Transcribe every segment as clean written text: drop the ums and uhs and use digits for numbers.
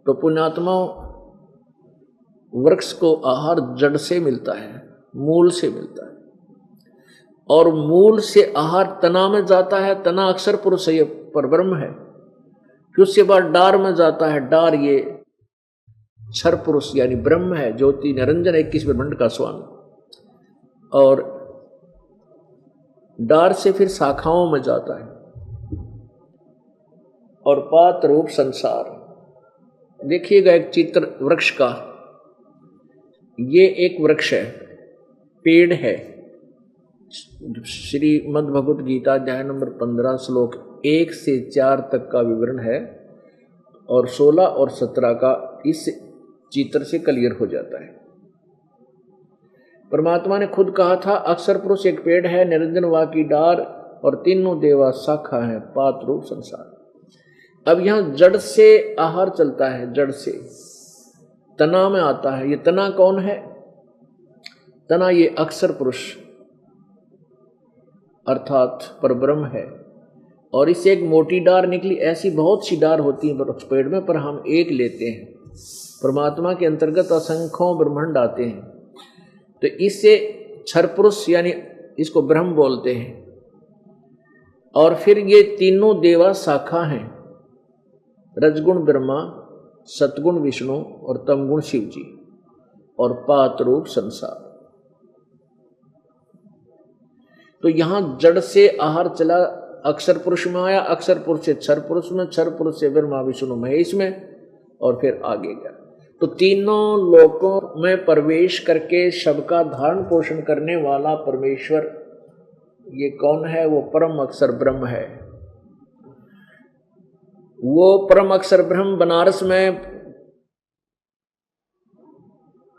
तो पुण्यात्मा, वृक्ष को आहार जड़ से मिलता है, मूल से मिलता है, और मूल से आहार तना में जाता है। तना अक्षर पुरुष ये परब्रह्म है। फिर उसके बाद डार में जाता है। डार ये क्षर पुरुष यानी ब्रह्म है, ज्योति निरंजन 21 ब्रह्मांड का स्वामी। और डार से फिर शाखाओं में जाता है, और पात रूप संसार। देखिएगा एक चित्र वृक्ष का, ये एक वृक्ष है, पेड़ है। श्रीमद् भगवत गीता अध्याय नंबर 15 श्लोक 1 से 4 तक का विवरण है, और 16 और 17 का इस चित्र से क्लियर हो जाता है। परमात्मा ने खुद कहा था, अक्षर पुरुष एक पेड़ है, निरंजन वा की डार, और तीनों देवा शाखा है, पात रूप संसार। अब यहां जड़ से आहार चलता है, जड़ से तना में आता है। ये तना कौन है? तना ये अक्षर पुरुष अर्थात परब्रह्म है, और इससे एक मोटी डार निकली। ऐसी बहुत सी डार होती है पेड़ में, पर हम एक लेते हैं। परमात्मा के अंतर्गत असंख्यों ब्रह्मांड आते हैं, तो इससे क्षर पुरुष यानी इसको ब्रह्म बोलते हैं। और फिर ये तीनों देवा शाखा हैं, रजगुण ब्रह्मा, सतगुण विष्णु और तमगुण शिव जी, और पात रूप संसार। तो यहां जड़ से आहार चला, अक्षर पुरुष में आया, अक्षर पुरुष से क्षर पुरुष में, क्षर पुरुष से ब्रह्मा विष्णु महेश में, और फिर आगे गया। तो तीनों लोकों में प्रवेश करके सबका धारण पोषण करने वाला परमेश्वर ये कौन है? वो परम अक्षर ब्रह्म है। वो परम अक्षर ब्रह्म बनारस में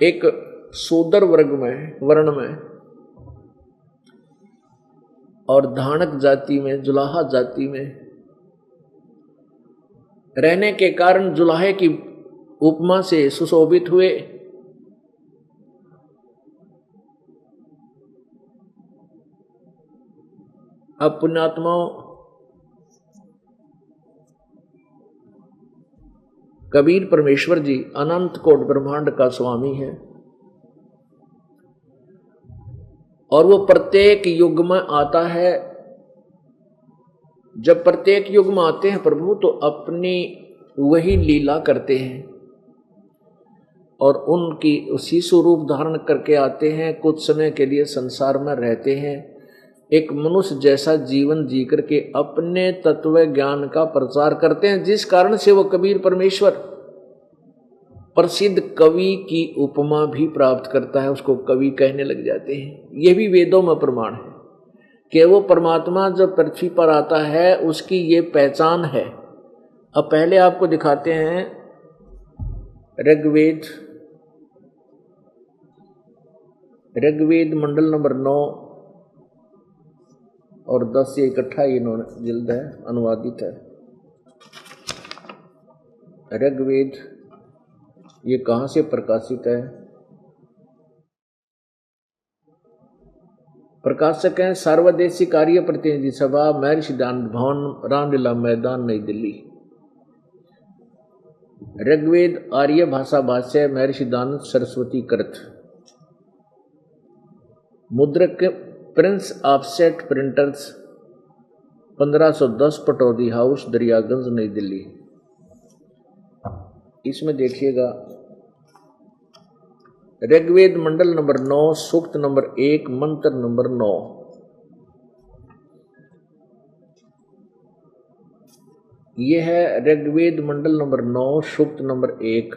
एक शूद्र वर्ग में, वर्ण में, और धानक जाति में, जुलाहा जाति में रहने के कारण जुलाहे की उपमा से सुशोभित हुए। अब पुण्यात्माओं, कबीर परमेश्वर जी अनंत कोट ब्रह्मांड का स्वामी है, और वो प्रत्येक युग में आता है। जब प्रत्येक युग में आते हैं प्रभु, तो अपनी वही लीला करते हैं, और उनकी शिशु रूप धारण करके आते हैं। कुछ समय के लिए संसार में रहते हैं, एक मनुष्य जैसा जीवन जी करके अपने तत्व ज्ञान का प्रचार करते हैं, जिस कारण से वो कबीर परमेश्वर प्रसिद्ध कवि की उपमा भी प्राप्त करता है, उसको कवि कहने लग जाते हैं। ये भी वेदों में प्रमाण है कि वो परमात्मा जब पृथ्वी पर आता है उसकी ये पहचान है। अब पहले आपको दिखाते हैं ऋग्वेद मंडल नंबर 9 और 10 से इकट्ठा इन्होंने जिल्द है, अनुवादित है। ऋग्वेद ये कहाँ से प्रकाशित है? प्रकाशक हैं सार्वदेशिक कार्य प्रतिनिधि सभा, महर्षि सिद्धांत भवन, रामलीला मैदान, नई दिल्ली। ऋग्वेद आर्य भाषा भाष्य, महर्षि सिद्धांत सरस्वती कृत। मुद्रक prince offset printers, 1510 Pataudi house, Daryaganj, नई दिल्ली। इसमें देखिएगा ऋग्वेद मंडल नंबर 9, सूक्त नंबर 1, मंत्र नंबर 9। यह है ऋग्वेद मंडल नंबर 9, सूक्त नंबर 1,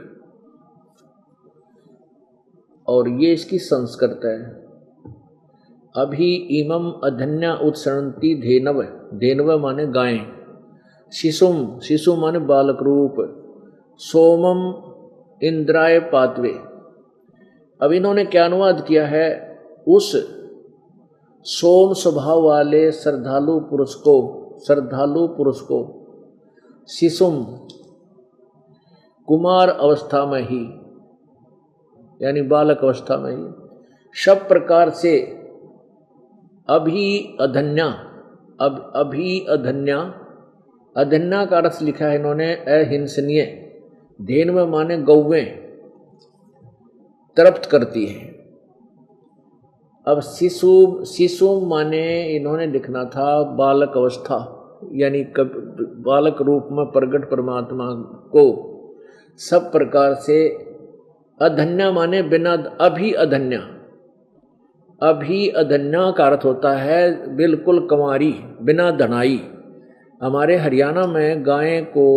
और ये इसकी संस्कृत है। अभी इमम अधन्या उत्सरणती धेनव, धेनव माने गाय, शिशुम, शिशु माने बालक रूप, सोमम इंद्राय पातवे। अब इन्होंने क्या अनुवाद किया है? उस सोम स्वभाव वाले श्रद्धालु पुरुष को शिशुम कुमार अवस्था में ही यानी बालक अवस्था में ही सब प्रकार से अधन्या का अर्थ लिखा है इन्होंने अहिंसनीय, धेनव माने गौवें तृप्त करती है। अब शिशु माने इन्होंने लिखना था बालक अवस्था, यानी बालक रूप में प्रकट परमात्मा को सब प्रकार से। अधन्या माने बिना, अभी अधन्या, अभी अधन्या का अर्थ होता है बिल्कुल कंवारी, बिना धनाई। हमारे हरियाणा में गाय को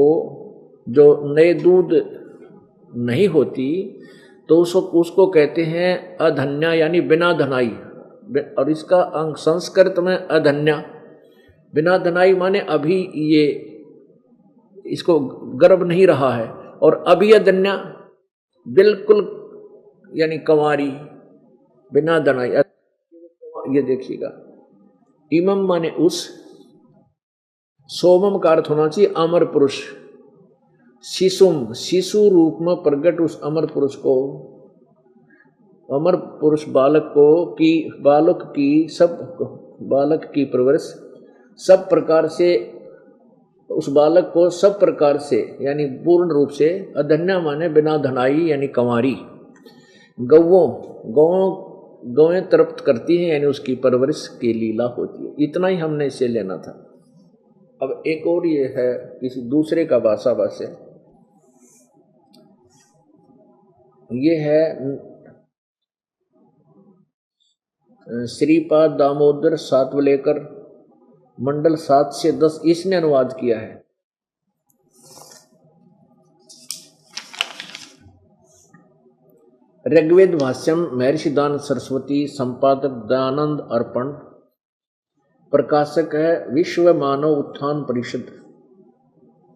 जो नए दूध नहीं होती तो उसको कहते हैं अधन्या, यानी बिना धनाई। और इसका अंग संस्कृत में अधन्या, बिना धनाई माने अभी ये इसको गर्भ नहीं रहा है। और अभी अधन्या बिल्कुल यानी कंवारी, बिना धनाई। ये देखिएगा, इमम माने उस, सोमम का अर्थ होना चाहिए अमर पुरुष। शिशुम, शिशु रूप में प्रकट उस अमर पुरुष को, अमर पुरुष बालक को की, बालक की परवरिश सब प्रकार से, उस बालक को सब प्रकार से यानी पूर्ण रूप से। अधन्या माने बिना धनाई यानी कंवारी। गौएं तृप्त करती हैं, यानी उसकी परवरिश की लीला होती है। इतना ही हमने इसे लेना था। अब एक और ये है किसी दूसरे का भाषा भाष्य, ये है श्रीपाद दामोदर सातवलेकर, मंडल 7 से 10, इसने अनुवाद किया है। ऋग्वेद भाष्यम महर्षि दान सरस्वती, संपादक दयानंद अर्पण, प्रकाशक है विश्व मानव उत्थान परिषद,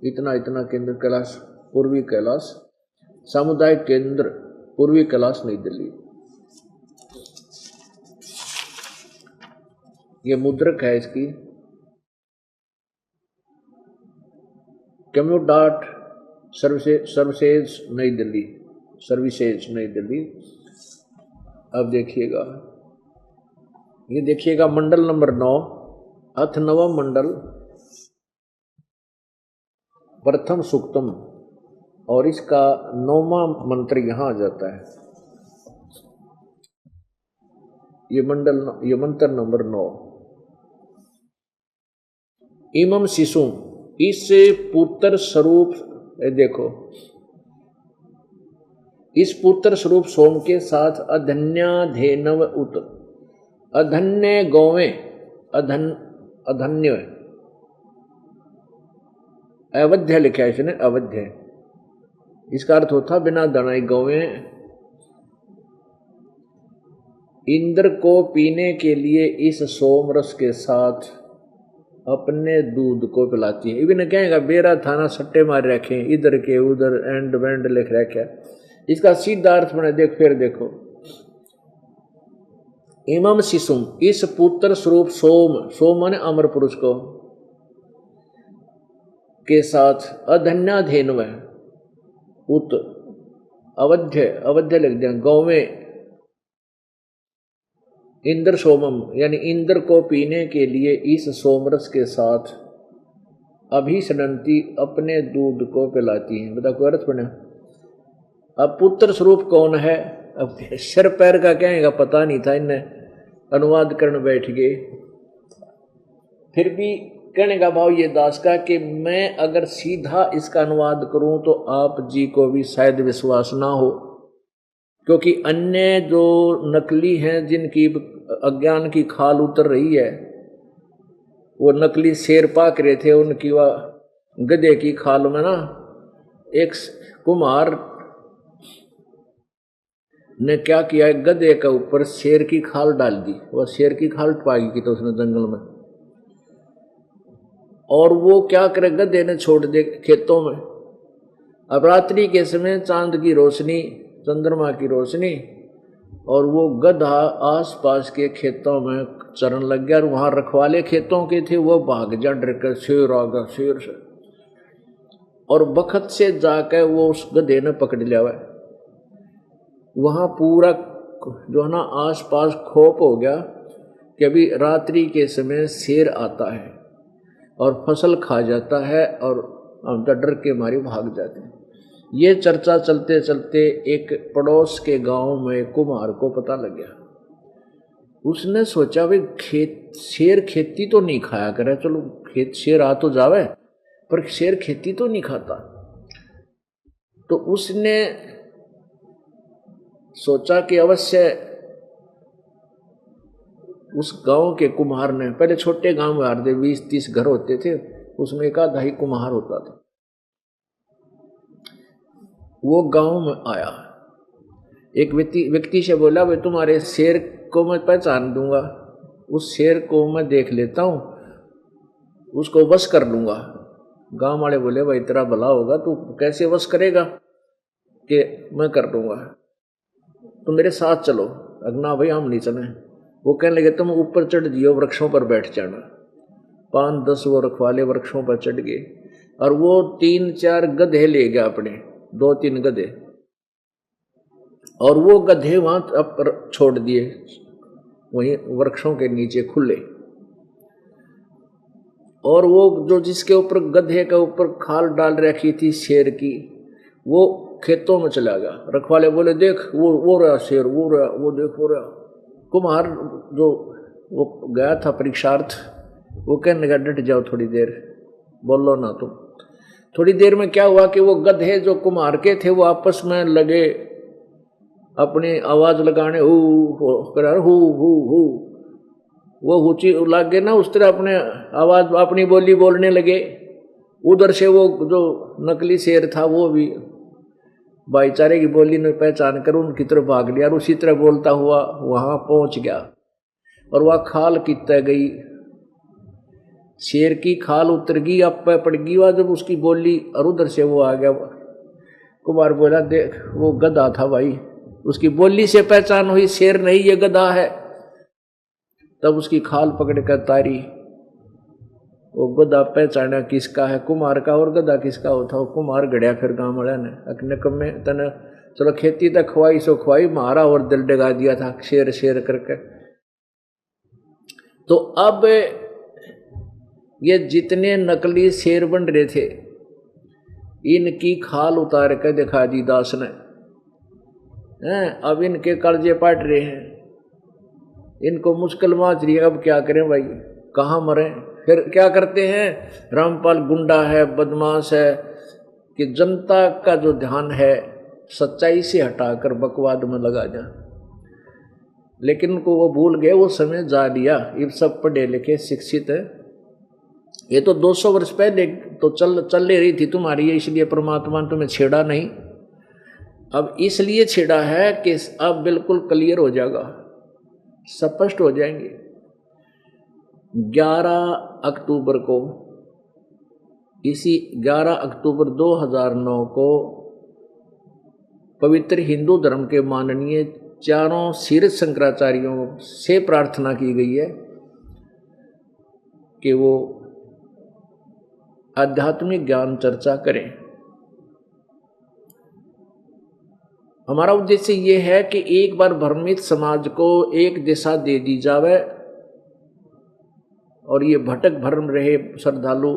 इतना केंद्र कैलाश, पूर्वी कैलाश, सामुदायिक केंद्र पूर्वी कैलाश, नई दिल्ली। ये मुद्रक है इसकी, कम्यूट सर्विसेज नई दिल्ली, सर्विसेज नई दिल्ली। अब देखिएगा, ये देखिएगा मंडल नंबर 9, अथ नवम मंडल, प्रथम सूक्तम, और इसका 9वां मंत्र यहाँ आ जाता है। ये मंत्र नंबर 9। इमम शिशुम, इस पुत्र स्वरूप, देखो इस पुत्र स्वरूप सोम के साथ अधन्या धेनव उत, अधन्य गौवें, अधन्य अवध्य लिखा है इसने, अवध्य, इसका अर्थ होता बिना धनाई गौवें इंद्र को पीने के लिए इस सोम रस के साथ अपने दूध को पिलाती है। इवन कहेगा बेरा थाना सट्टे मार रखे, इधर के उधर एंड वेंड लिख रखा। इसका सीधा अर्थ बना, देख फिर देखो, इमम शिशुम, इस पुत्र स्वरूप सोम माने अमर पुरुष को के साथ अधन्या धेनु है उत, अवध्य लिख दिया, गौवें इंद्र सोमम, यानी इंद्र को पीने के लिए इस सोमरस के साथ अभिसनंती अपने दूध को पिलाती हैं। बता कोई अर्थ बना। अब पुत्र स्वरूप कौन है, अब सिर पैर का कहेगा पता नहीं था, इन्हें अनुवाद करने बैठ गए। फिर भी कहने का भाव ये दास का कि मैं अगर सीधा इसका अनुवाद करूं तो आप जी को भी शायद विश्वास ना हो, क्योंकि अन्य जो नकली हैं जिनकी अज्ञान की खाल उतर रही है, वो नकली शेर पाक रहे थे, उनकी वह गधे की खाल में ना एक कुम्हार ने क्या किया, गधे के ऊपर शेर की खाल डाल दी। वह शेर की खाल पाई की तो उसने जंगल में, और वो क्या करे, गधे ने छोड़ दे खेतों में। अब रात्रि के समय चांद की रोशनी, चंद्रमा की रोशनी, और वो गधा आसपास के खेतों में चरण लग गया। और वहां रखवाले खेतों के थे, वो भाग जा डर कर, शेर आ गया, शेर से, और बखत से जाकर वो उस गधे ने पकड़ लिया हुआ। वहां पूरा जो है ना आसपास खोप हो गया कि अभी रात्रि के समय शेर आता है और फसल खा जाता है, और हम तो डर के मारे भाग जाते हैं। ये चर्चा चलते चलते एक पड़ोस के गांव में कुम्हार को पता लग गया। उसने सोचा भाई शेर खेती तो नहीं खाया करे, चलो शेर आ तो जावे, पर शेर खेती तो नहीं खाता। तो उसने सोचा कि अवश्य उस गांव के कुम्हार ने, पहले छोटे गांव में आते 20-30 घर होते थे, उसमें एक आधा ही कुम्हार होता था। वो गांव में आया, एक व्यक्ति से बोला भाई तुम्हारे शेर को मैं पहचान दूंगा, उस शेर को मैं देख लेता हूं, उसको वश कर लूंगा। गांव वाले बोले भाई तेरा भला होगा, तू कैसे वश करेगा? कि मैं कर लूंगा, तो मेरे साथ चलो। अगना भाई हम नहीं चले। वो कहने लगे तुम ऊपर चढ़ जियो, वृक्षों पर बैठ जाना। 5-10 वो रखवाले वृक्षों पर चढ़ गए और वो 3-4 गधे ले गया, अपने 2-3 गधे, और वो गधे वहां पर छोड़ दिए, वहीं वृक्षों के नीचे खुले। और वो जो जिसके ऊपर गधे के ऊपर खाल डाल रखी थी शेर की, वो खेतों में चला गया। रखवाले बोले देख वो रहा शेर, वो रहा, वो देख वो रहा। कुम्हार जो वो गया था परीक्षार्थ, वो कहने लगा डट जाओ थोड़ी देर, बोलो ना तुम। थोड़ी देर में क्या हुआ कि वो गधे जो कुम्हार के थे वो आपस में लगे अपनी आवाज लगाने, हु वो हुची लगे ना, उस तरह अपने आवाज अपनी बोली बोलने लगे। उधर से वो जो नकली शेर था वो भी भाईचारे की बोली ने पहचान कर उनकी तरफ भाग लिया और उसी तरह बोलता हुआ वहां पहुंच गया। और वह खाल कितना गई, शेर की खाल उतर गई, अब पे पड़ गई वह जब उसकी बोली, और उधर से वो आ गया। कुमार बोला देख वो गधा था भाई, उसकी बोली से पहचान हुई शेर नहीं ये गधा है। तब उसकी खाल पकड़ कर तारी, वो गधा पहचाना किसका है, कुमार का, और गधा किसका होता। वो कुमार गड़िया फिर गाँव वाला ने अकने कम में तने चलो खेती तक खुआई सो खुआई, मारा और दिल डगा दिया था शेर शेर करके। तो अब ये जितने नकली शेर बन रहे थे इनकी खाल उतार कर दिखा दी दास ने। अब इनके कर्जे पाट रहे हैं, इनको मुश्किल माच रही है, अब क्या करें भाई, कहाँ मरें। फिर क्या करते हैं, रामपाल गुंडा है, बदमाश है, कि जनता का जो ध्यान है सच्चाई से हटाकर बकवाद में लगा जा। लेकिन उनको वो भूल गए, वो समय जा लिया। ये सब पढ़े लिखे शिक्षित है। ये तो 200 वर्ष पहले तो चल रही थी तुम्हारी, इसलिए परमात्मा ने तुम्हें छेड़ा नहीं। अब इसलिए छेड़ा है कि अब बिल्कुल क्लियर हो जाएगा, स्पष्ट हो जाएंगे। 11 अक्टूबर को, इसी 11 अक्टूबर 2009 को पवित्र हिंदू धर्म के माननीय चारों शीर्ष शंकराचार्यों से प्रार्थना की गई है कि वो आध्यात्मिक ज्ञान चर्चा करें। हमारा उद्देश्य ये है कि एक बार भ्रमित समाज को एक दिशा दे दी जावे और ये भटक भरम रहे श्रद्धालु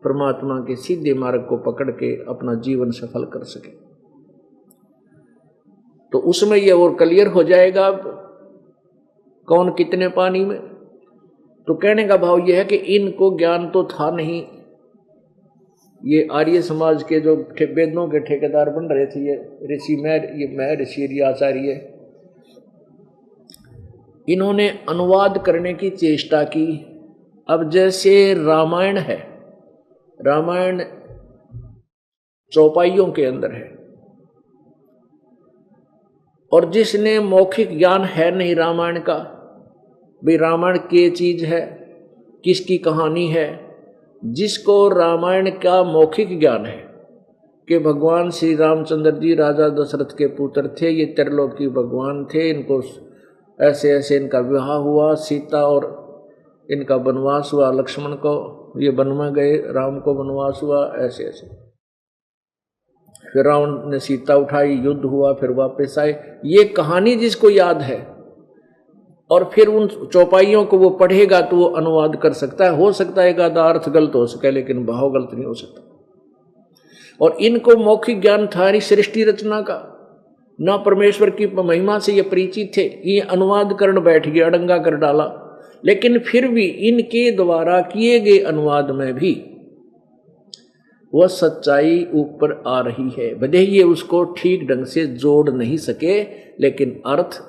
परमात्मा के सीधे मार्ग को पकड़ के अपना जीवन सफल कर सके। तो उसमें ये और क्लियर हो जाएगा अब कौन कितने पानी में। तो कहने का भाव ये है कि इनको ज्ञान तो था नहीं। ये आर्य समाज के जो वेदों के ठेकेदार बन रहे थे, ये ऋषि मैं ऋषि आचार्य, इन्होंने अनुवाद करने की चेष्टा की। अब जैसे रामायण है, रामायण चौपाइयों के अंदर है, और जिसने मौखिक ज्ञान है नहीं रामायण का, भाई रामायण क्या चीज है, किसकी कहानी है, जिसको रामायण का मौखिक ज्ञान है कि भगवान श्री रामचंद्र जी राजा दशरथ के पुत्र थे, ये त्रिलोकी भगवान थे, इनको ऐसे ऐसे इनका विवाह हुआ, सीता और इनका वनवास हुआ, लक्ष्मण को ये वन में गए, राम को वनवास हुआ, ऐसे ऐसे। फिर रावण ने सीता उठाई, युद्ध हुआ, फिर वापस आए। ये कहानी जिसको याद है और फिर उन चौपाइयों को वो पढ़ेगा तो वो अनुवाद कर सकता है। हो सकता है एक आधा अर्थ गलत हो सके, लेकिन भाव गलत नहीं हो सकता। और इनको मौखिक ज्ञान था ही सृष्टि रचना का, ना परमेश्वर की महिमा से ये परिचित थे। ये अनुवाद करने बैठ गए, अड़ंगा कर डाला। लेकिन फिर भी इनके द्वारा किए गए अनुवाद में भी वह सच्चाई ऊपर आ रही है। भले ही ये उसको ठीक ढंग से जोड़ नहीं सके, लेकिन अर्थ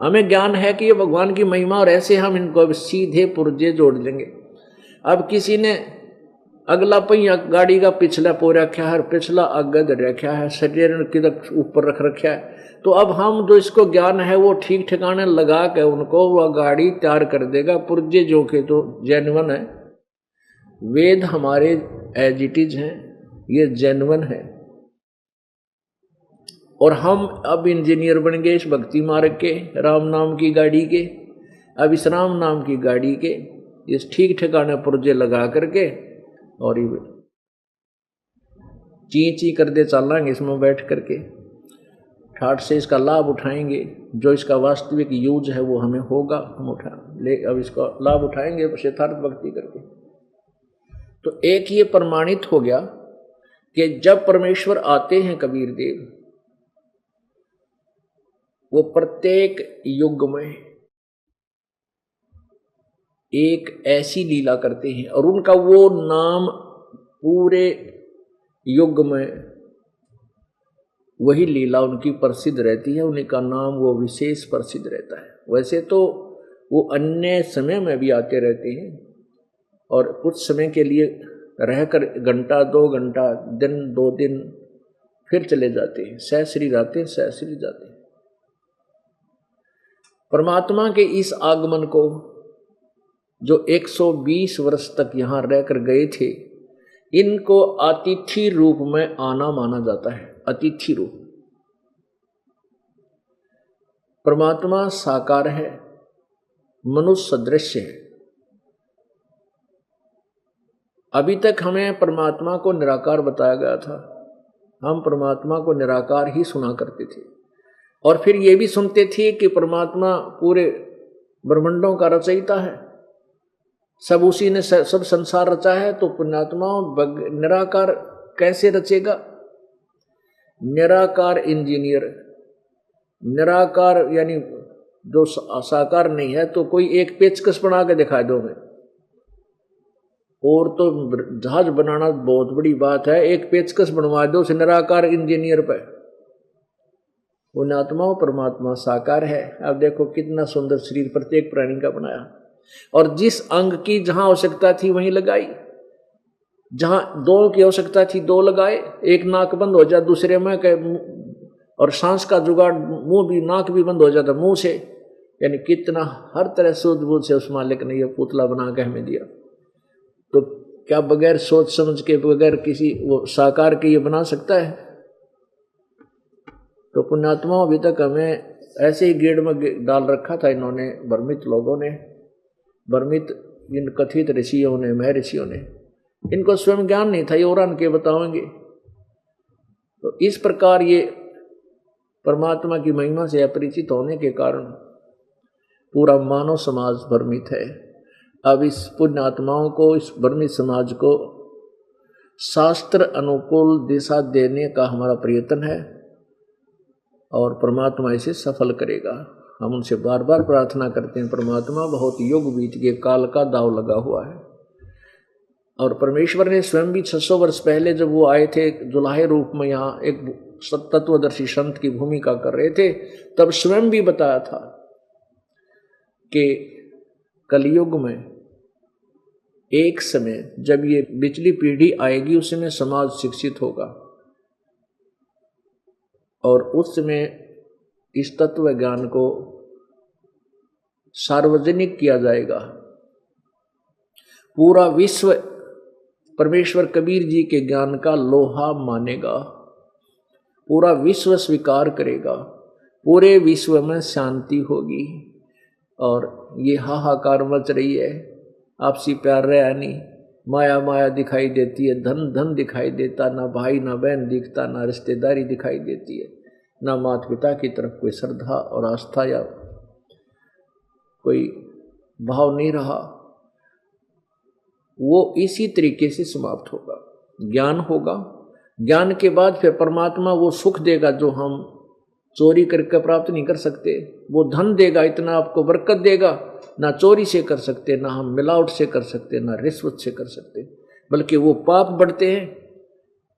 हमें ज्ञान है कि ये भगवान की महिमा, और ऐसे हम इनको सीधे पुर्जे जोड़ देंगे। अब किसी ने अगला पहिया गाड़ी का पिछला पो रखा है, पिछला आगे धर रखा है, शरीर किधर ऊपर रख रखा है, तो अब हम जो इसको ज्ञान है वो ठीक ठिकाने लगा के उनको वह गाड़ी तैयार कर देगा। पुर्जे जो के तो जेन्युइन है, वेद हमारे एज इट इज हैं, ये जेन्युइन है। और हम अब इंजीनियर बन गए इस भक्ति मार्ग के, राम नाम की गाड़ी के। अब इस राम नाम की गाड़ी के इस ठीक ठिकाने पुर्जे लगा करके और ये ची कर दे चलेंगे इसमें बैठ करके, ठाठ से इसका लाभ उठाएंगे। जो इसका वास्तविक यूज है वो हमें होगा, हम उठा ले, अब इसका लाभ उठाएंगे यथार्थ भक्ति करके। तो एक ये प्रमाणित हो गया कि जब परमेश्वर आते हैं कबीर देव, वो प्रत्येक युग में एक ऐसी लीला करते हैं और उनका वो नाम पूरे युग में वही लीला उनकी प्रसिद्ध रहती है, उन्हीं का नाम वो विशेष प्रसिद्ध रहता है। वैसे तो वो अन्य समय में भी आते रहते हैं और कुछ समय के लिए रहकर घंटा 2 घंटा, दिन 2 दिन, फिर चले जाते हैं, सहस्री आते हैं, सहस्री जाते हैं। परमात्मा के इस आगमन को जो 120 वर्ष तक यहाँ रहकर गए थे, इनको अतिथि रूप में आना माना जाता है। अतिथि रूप परमात्मा साकार है, मनुष्य सदृश है। अभी तक हमें परमात्मा को निराकार बताया गया था, हम परमात्मा को निराकार ही सुना करते थे और फिर ये भी सुनते थे कि परमात्मा पूरे ब्रह्मांडों का रचयिता है, सब उसी ने सब संसार रचा है। तो पुण्यात्मा निराकार कैसे रचेगा? निराकार इंजीनियर, निराकार यानी जो साकार नहीं है, तो कोई एक पेचकस बना के दिखा दो मैं, और तो जहाज बनाना बहुत बड़ी बात है, एक पेचकस बनवा दो उस निराकार इंजीनियर पे। पुण्यात्मा परमात्मा साकार है। अब देखो कितना सुंदर शरीर प्रत्येक प्राणी का बनाया, और जिस अंग की जहां आवश्यकता थी वहीं लगाई, जहां 2 की आवश्यकता थी 2 लगाए, एक नाक बंद हो जाए दूसरे में, और सांस का जुगाड़ मुंह भी, नाक भी बंद हो जाता मुंह से। यानी कितना हर तरह सूझबूझ से उस मालिक ने यह पुतला बना के हमें दिया। तो क्या बगैर सोच समझ के, बगैर किसी वो साकार के ये बना सकता है? तो पुण्यात्मा अभी तक हमें ऐसे ही गेड़ में डाल रखा था इन्होंने, भ्रमित लोगों ने, भ्रमित इन कथित ऋषियों ने, महर्षियों ने। इनको स्वयं ज्ञान नहीं था, ये और के बताएंगे। तो इस प्रकार ये परमात्मा की महिमा से अपरिचित होने के कारण पूरा मानव समाज भ्रमित है। अब इस पुण्यात्माओं को, इस भ्रमित समाज को शास्त्र अनुकूल दिशा देने का हमारा प्रयत्न है और परमात्मा इसे सफल करेगा। हम उनसे बार बार प्रार्थना करते हैं। परमात्मा बहुत युग बीत गए, काल का दाव लगा हुआ है, और परमेश्वर ने स्वयं भी 600 वर्ष पहले जब वो आए थे जुलाहे रूप में, यहाँ एक तत्वदर्शी संत की भूमिका कर रहे थे, तब स्वयं भी बताया था कि कलयुग में एक समय जब ये पिछली पीढ़ी आएगी, उस समय समाज शिक्षित होगा और उस समय इस तत्व ज्ञान को सार्वजनिक किया जाएगा। पूरा विश्व परमेश्वर कबीर जी के ज्ञान का लोहा मानेगा, पूरा विश्व स्वीकार करेगा, पूरे विश्व में शांति होगी। और ये हाहाकार मच रही है, आपसी प्यार रहा नहीं, माया माया दिखाई देती है, धन धन दिखाई देता, ना भाई ना बहन दिखता, ना रिश्तेदारी दिखाई देती है, ना माता पिता की तरफ कोई श्रद्धा और आस्था या कोई भाव नहीं रहा। वो इसी तरीके से समाप्त होगा। ज्ञान होगा, ज्ञान के बाद फिर परमात्मा वो सुख देगा जो हम चोरी करके प्राप्त नहीं कर सकते, वो धन देगा, इतना आपको बरकत देगा, ना चोरी से कर सकते, ना हम मिलावट से कर सकते, ना रिश्वत से कर सकते, बल्कि वो पाप बढ़ते हैं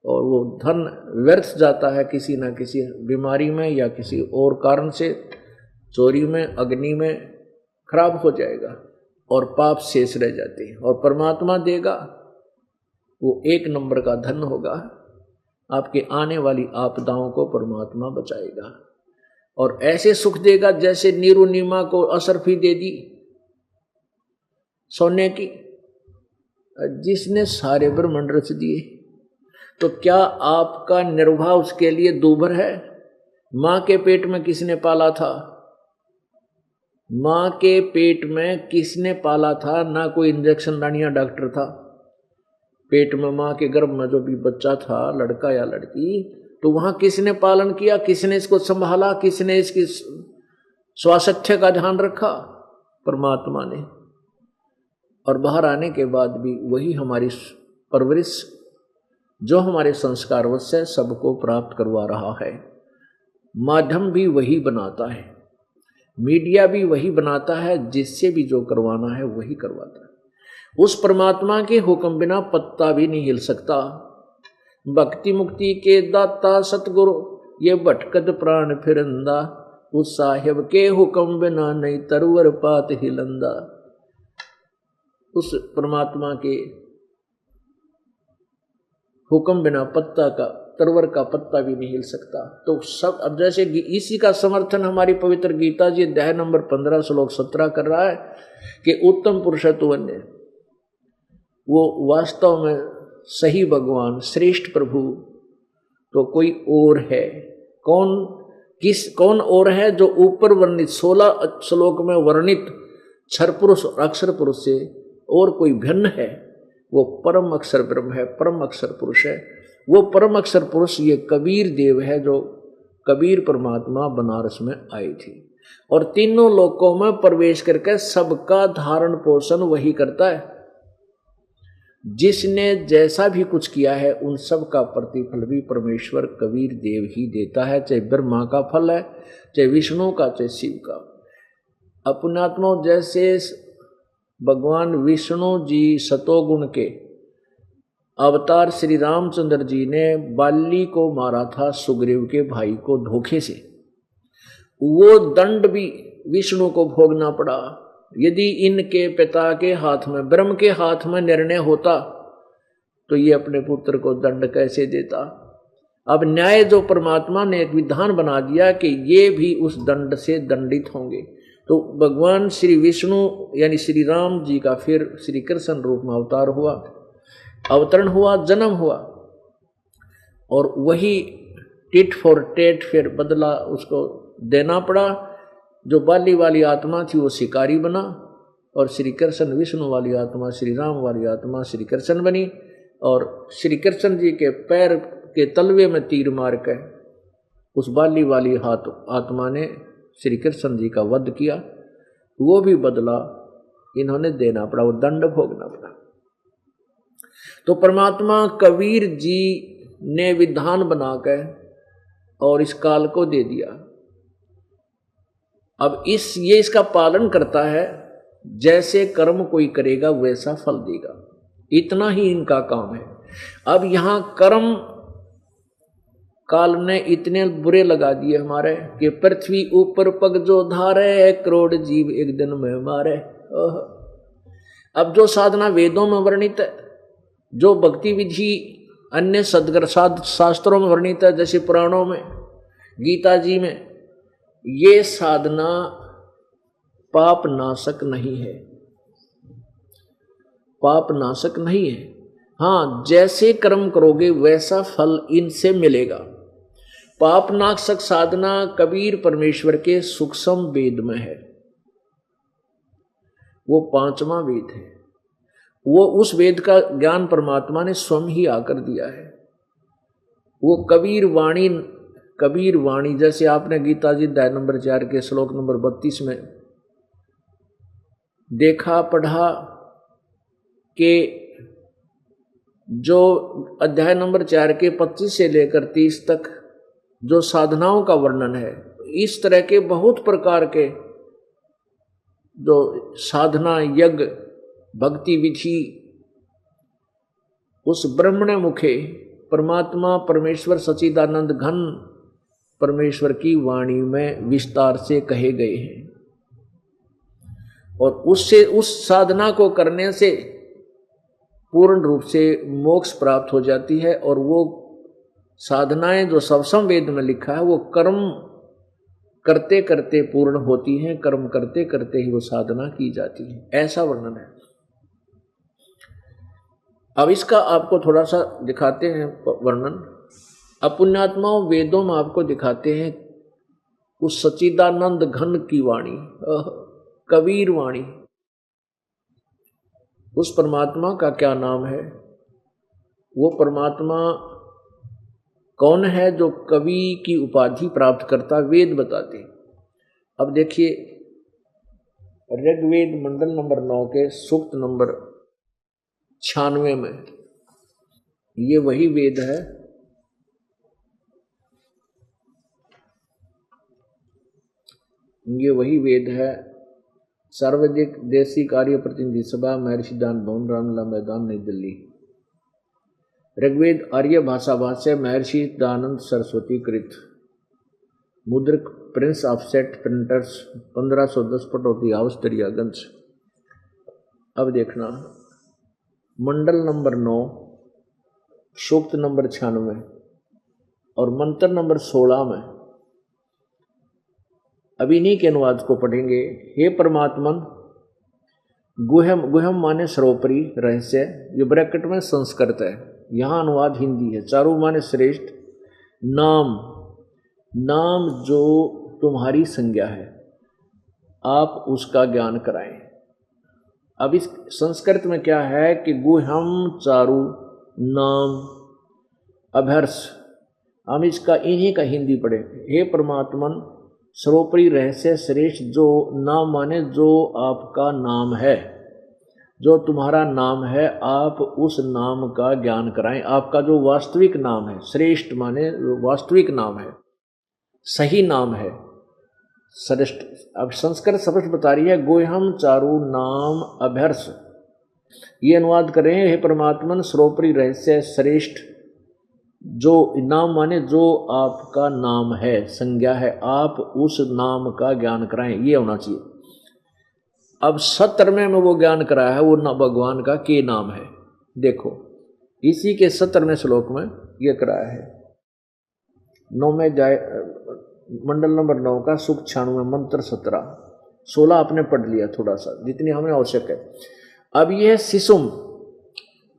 और वो धन व्यर्थ जाता है किसी ना किसी बीमारी में या किसी और कारण से, चोरी में, अग्नि में खराब हो जाएगा और पाप शेष रह जाते हैं। और परमात्मा देगा वो 1 नंबर का धन होगा, आपके आने वाली आपदाओं को परमात्मा बचाएगा और ऐसे सुख देगा जैसे नीरू नीमा को असरफी दे दी सोने की, जिसने सारे ब्रह्मांड रच दिए। तो क्या आपका निर्वाह उसके लिए दूभर है? मां के पेट में किसने पाला था? मां के पेट में किसने पाला था? ना कोई इंजेक्शन लानिया डॉक्टर था। पेट में मां के गर्भ में जो भी बच्चा था, लड़का या लड़की, तो वहां किसने पालन किया? किसने इसको संभाला? किसने इसकी स्वास्थ्य का ध्यान रखा? परमात्मा ने। और बाहर आने के बाद भी वही हमारी परवरिश, जो हमारे संस्कारवश है, सबको प्राप्त करवा रहा है। माध्यम भी वही बनाता है, मीडिया भी वही बनाता है, जिससे भी जो करवाना है वही करवाता है। उस परमात्मा के हुक्म बिना पत्ता भी नहीं हिल सकता। भक्ति मुक्ति के दाता सतगुरु, ये भटकत प्राण फिरंदा, उस साहिब के हुक्म बिना नहीं तरवर पात हिलंदा। उस परमात्मा के हुक्म बिना पत्ता का, तरवर का पत्ता भी नहीं हिल सकता। तो सब, अब जैसे इसी का समर्थन हमारी पवित्र गीता जी अध्याय नंबर 15 श्लोक 17 कर रहा है कि उत्तम पुरुषत्व ने, वो वास्तव में सही भगवान, श्रेष्ठ प्रभु तो कोई और है। कौन और है? जो ऊपर वर्णित 16 श्लोक में वर्णित क्षर पुरुष और अक्षर पुरुष से और कोई भिन्न है, वो परम अक्षर ब्रह्म है, परम अक्षर पुरुष है। वो परम अक्षर पुरुष ये कबीर देव है, जो कबीर परमात्मा बनारस में आई थी और तीनों लोकों में प्रवेश करके सबका धारण पोषण वही करता है। जिसने जैसा भी कुछ किया है उन सब का प्रतिफल भी परमेश्वर कबीर देव ही देता है, चाहे ब्रह्मा का फल है, चाहे विष्णु का, चाहे शिव का। अपनात्मा जैसे भगवान विष्णु जी सतोगुण के अवतार श्री रामचंद्र जी ने बाली को मारा था, सुग्रीव के भाई को धोखे से, वो दंड भी विष्णु को भोगना पड़ा। यदि इनके पिता के हाथ में, ब्रह्म के हाथ में निर्णय होता तो ये अपने पुत्र को दंड कैसे देता। अब न्याय जो परमात्मा ने एक विधान बना दिया कि ये भी उस दंड से दंडित होंगे। तो भगवान श्री विष्णु यानी श्री राम जी का फिर श्री कृष्ण रूप में अवतार हुआ, अवतरण हुआ, जन्म हुआ और वही टिट फॉर टेट फिर बदला उसको देना पड़ा। जो बाली वाली आत्मा थी वो शिकारी बना और श्री कृष्ण, विष्णु वाली आत्मा, श्री राम वाली आत्मा श्री कृष्ण बनी और श्री कृष्ण जी के पैर के तलवे में तीर मार के उस बाली वाली आत्मा ने श्री कृष्ण जी का वध किया। वो भी बदला इन्होंने देना पड़ा, वो दंड भोगना पड़ा। तो परमात्मा कबीर जी ने विधान बनाकर और इस काल को दे दिया। अब ये इसका पालन करता है, जैसे कर्म कोई करेगा वैसा फल देगा, इतना ही इनका काम है। अब यहां कर्म काल ने इतने बुरे लगा दिए हमारे कि पृथ्वी ऊपर पग जो धारे, करोड़ जीव एक दिन में मारे। अब जो साधना वेदों में वर्णित है, जो भक्ति विधि अन्य शास्त्रों में वर्णित है, जैसे पुराणों में, गीता जी में, ये साधना पाप नाशक नहीं है, पाप नाशक नहीं है। हाँ, जैसे कर्म करोगे वैसा फल इनसे मिलेगा। पाप नाशक साधना कबीर परमेश्वर के सूक्ष्म वेद में है, वो 5वां वेद है। वो उस वेद का ज्ञान परमात्मा ने स्वयं ही आकर दिया है। वो कबीर वाणी जैसे आपने गीता जी अध्याय नंबर 4 के श्लोक नंबर 32 में देखा, पढ़ा कि जो अध्याय नंबर 4 के 25 से लेकर 30 तक जो साधनाओं का वर्णन है, इस तरह के बहुत प्रकार के जो साधना, यज्ञ, भक्ति विधि उस ब्रह्मण मुखे परमात्मा परमेश्वर सच्चिदानंद घन परमेश्वर की वाणी में विस्तार से कहे गए हैं। और उससे, उस साधना को करने से पूर्ण रूप से मोक्ष प्राप्त हो जाती है। और वो साधनाएं जो सवसम वेद में लिखा है वो कर्म करते करते पूर्ण होती हैं, कर्म करते करते ही वो साधना की जाती है, ऐसा वर्णन है। अब इसका आपको थोड़ा सा दिखाते हैं वर्णन। अपुण्यात्माओं वेदों में आपको दिखाते हैं उस सच्चिदानंद घन की वाणी, कबीर वाणी। उस परमात्मा का क्या नाम है? वो परमात्मा कौन है जो कवि की उपाधि प्राप्त करता? वेद बताते। अब देखिए ऋग्वेद मंडल नंबर 9 के सूक्त नंबर 96 में, ये वही वेद है सार्वजनिक देशी कार्य प्रतिनिधि सभा, महर्षि दान भवन, रामलला मैदान, नई दिल्ली। ऋग्वेद आर्य भाषा भाष्य, महर्षि दयानंद सरस्वती कृत, मुद्रक prince offset printers, 1510 Pataudi house Daryaganj. अब देखना मंडल नंबर 9 सूक्त नंबर 96 और मंत्र नंबर 16 में अब इन्हीं के अनुवाद को पढ़ेंगे। हे परमात्मन, गुहम, गुहम माने सर्वोपरि, रहस्य, ये ब्रैकेट में संस्कृत है, यहाँ अनुवाद हिंदी है। चारू माने श्रेष्ठ, नाम, नाम जो तुम्हारी संज्ञा है, आप उसका ज्ञान कराएं। अब इस संस्कृत में क्या है कि गुहम चारू नाम अभर्ष, हम इसका इन्हीं का हिंदी पढ़े। हे परमात्मन, सर्वोपरि रहस्य श्रेष्ठ, जो नाम माने जो आपका नाम है, जो तुम्हारा नाम है, आप उस नाम का ज्ञान कराएं। आपका जो वास्तविक नाम है, श्रेष्ठ माने वास्तविक नाम है, सही नाम है, श्रेष्ठ। अब संस्कृत स्पष्ट बता रही है, गोहम चारु नाम अभ्यर्ष, ये अनुवाद कर रहे हैं। हे परमात्मन, सर्वोपरि रहस्य श्रेष्ठ, जो नाम माने जो आपका नाम है, संज्ञा है, आप उस नाम का ज्ञान कराएं, ये होना चाहिए। अब 17वें में वो ज्ञान कराया है, वो ना भगवान का के नाम है। देखो इसी के 17वें श्लोक में ये कराया है। 9वें मंडल नंबर 9 का सूक्त 96 मंत्र 17, 16 आपने पढ़ लिया थोड़ा सा, जितनी हमें आवश्यक है। अब ये शिशुम,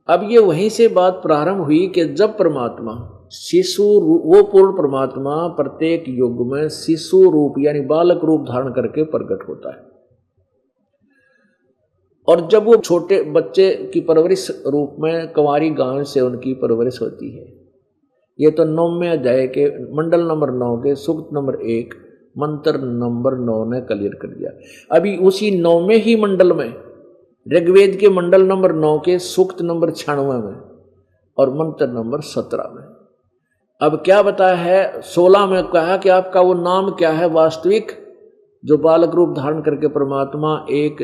अब ये वहीं से बात प्रारंभ हुई कि जब परमात्मा शिशु, वो पूर्ण परमात्मा प्रत्येक युग में शिशु रूप यानी बालक रूप धारण करके प्रकट होता है। और जब वो छोटे बच्चे की परवरिश रूप में कंवारी गांव से उनकी परवरिश होती है। ये तो 9वें अध्याय के मंडल नंबर 9 के सूक्त नंबर 1 मंत्र नंबर 9 ने क्लियर कर दिया। अभी उसी 9वें ही मंडल में ऋग्वेद के मंडल नंबर 9 के सूक्त नंबर 96 में और मंत्र नंबर 17 में अब क्या बताया है। 16 में कहा कि आपका वो नाम क्या है वास्तविक, जो बालक रूप धारण करके परमात्मा एक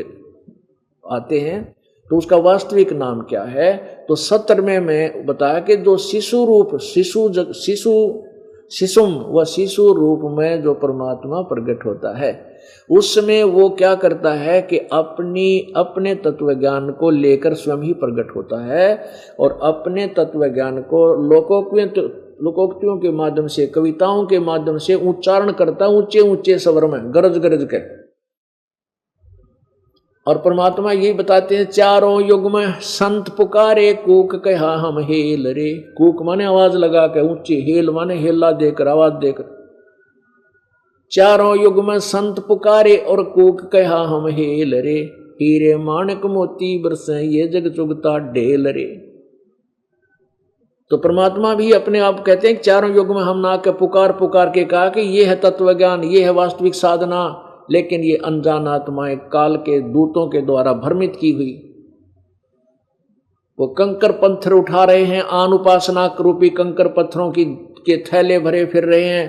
आते हैं, तो उसका वास्तविक नाम क्या है। तो 17वें में बताया कि जो शिशु रूप, शिशुम व शिशु रूप में जो परमात्मा प्रकट होता है, उसमें वो क्या करता है कि अपने तत्व ज्ञान को लेकर स्वयं ही प्रकट होता है और अपने तत्व ज्ञान को लोकोक्तियों के माध्यम से, कविताओं के माध्यम से उच्चारण करता ऊंचे ऊंचे स्वर में, गरज गरज के। और परमात्मा यही बताते हैं, चारों युग में संत पुकारे, कूक कहा हम हेल रे। कूक माने आवाज लगा के ऊंची, हेल माने हेला देकर, आवाज देकर। चारों युग में संत पुकारे और कूक कहा हम हेल रे, हीरे माणक मोती बरसे ये जग चुगता ढेल रे। तो परमात्मा भी अपने आप कहते हैं, चारों युग में हम ना के पुकार पुकार के कहा कि ये है तत्व ज्ञान, ये है वास्तविक साधना, लेकिन ये अनजान आत्माएं काल के दूतों के द्वारा भ्रमित की हुई, वो कंकर पत्थर उठा रहे हैं, आन उपासना रूपी कंकर पत्थरों की के थैले भरे फिर रहे हैं,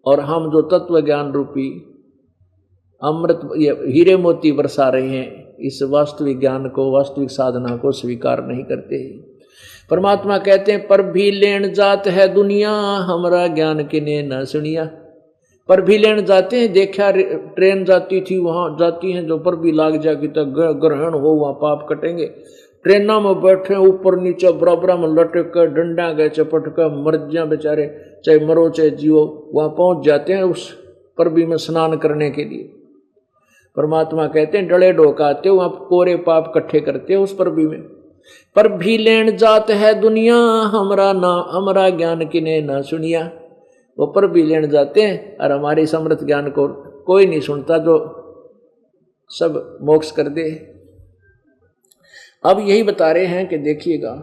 और हम जो तत्व ज्ञान रूपी अमृत हीरे मोती बरसा रहे हैं, इस वास्तविक ज्ञान को, वास्तविक साधना को स्वीकार नहीं करते। परमात्मा कहते हैं पर भी लेन जात है दुनिया, हमारा ज्ञान किने न सुनिया। पर भी लेन जाते हैं, देखा ट्रेन जाती थी, वहां जाती हैं जो पर भी लाग जाएगी तो ग्रहण हो, वहां पाप कटेंगे। ट्रेनों में बैठे ऊपर नीचे बराबर में लटक कर डंडा गए चपट कर मर जा बेचारे, चाहे मरो चाहे जियो, वहां पहुंच जाते हैं उस पर भी में स्नान करने के लिए। परमात्मा कहते हैं डले डोकाते हो, वहां कोरे पाप इकट्ठे करते हो उस पर भी में। पर भी लेन जात है दुनिया, हमारा ज्ञान किने ना सुनिया। वो पर भी लेन जाते हैं और हमारे समृत ज्ञान को कोई नहीं सुनता, जो सब मोक्ष कर दे। अब यही बता रहे हैं कि देखिएगा,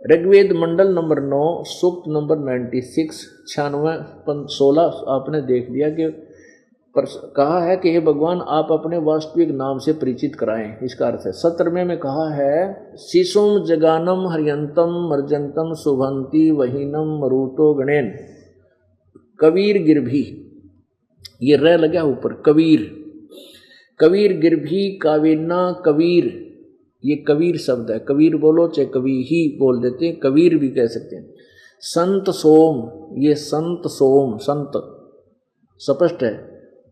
ऋग्वेद मंडल नंबर 9 सूक्त नंबर 96 96-16 आपने देख लिया कि पर कहा है कि हे भगवान आप अपने वास्तविक नाम से परिचित कराएं। इसका अर्थ है 17वें में कहा है शिशुम जगानम हरियंतम मर्जंतम शुभंती वहीनम मरुतो गणेन कबीर गिरभी, ये रह लगा ऊपर कबीर, कबीर गिरभी कावेना कबीर, ये कबीर शब्द है। कबीर बोलो चाहे कवि ही बोल देते हैं, कबीर भी कह सकते हैं। संत सोम, ये संत सोम, संत स्पष्ट है,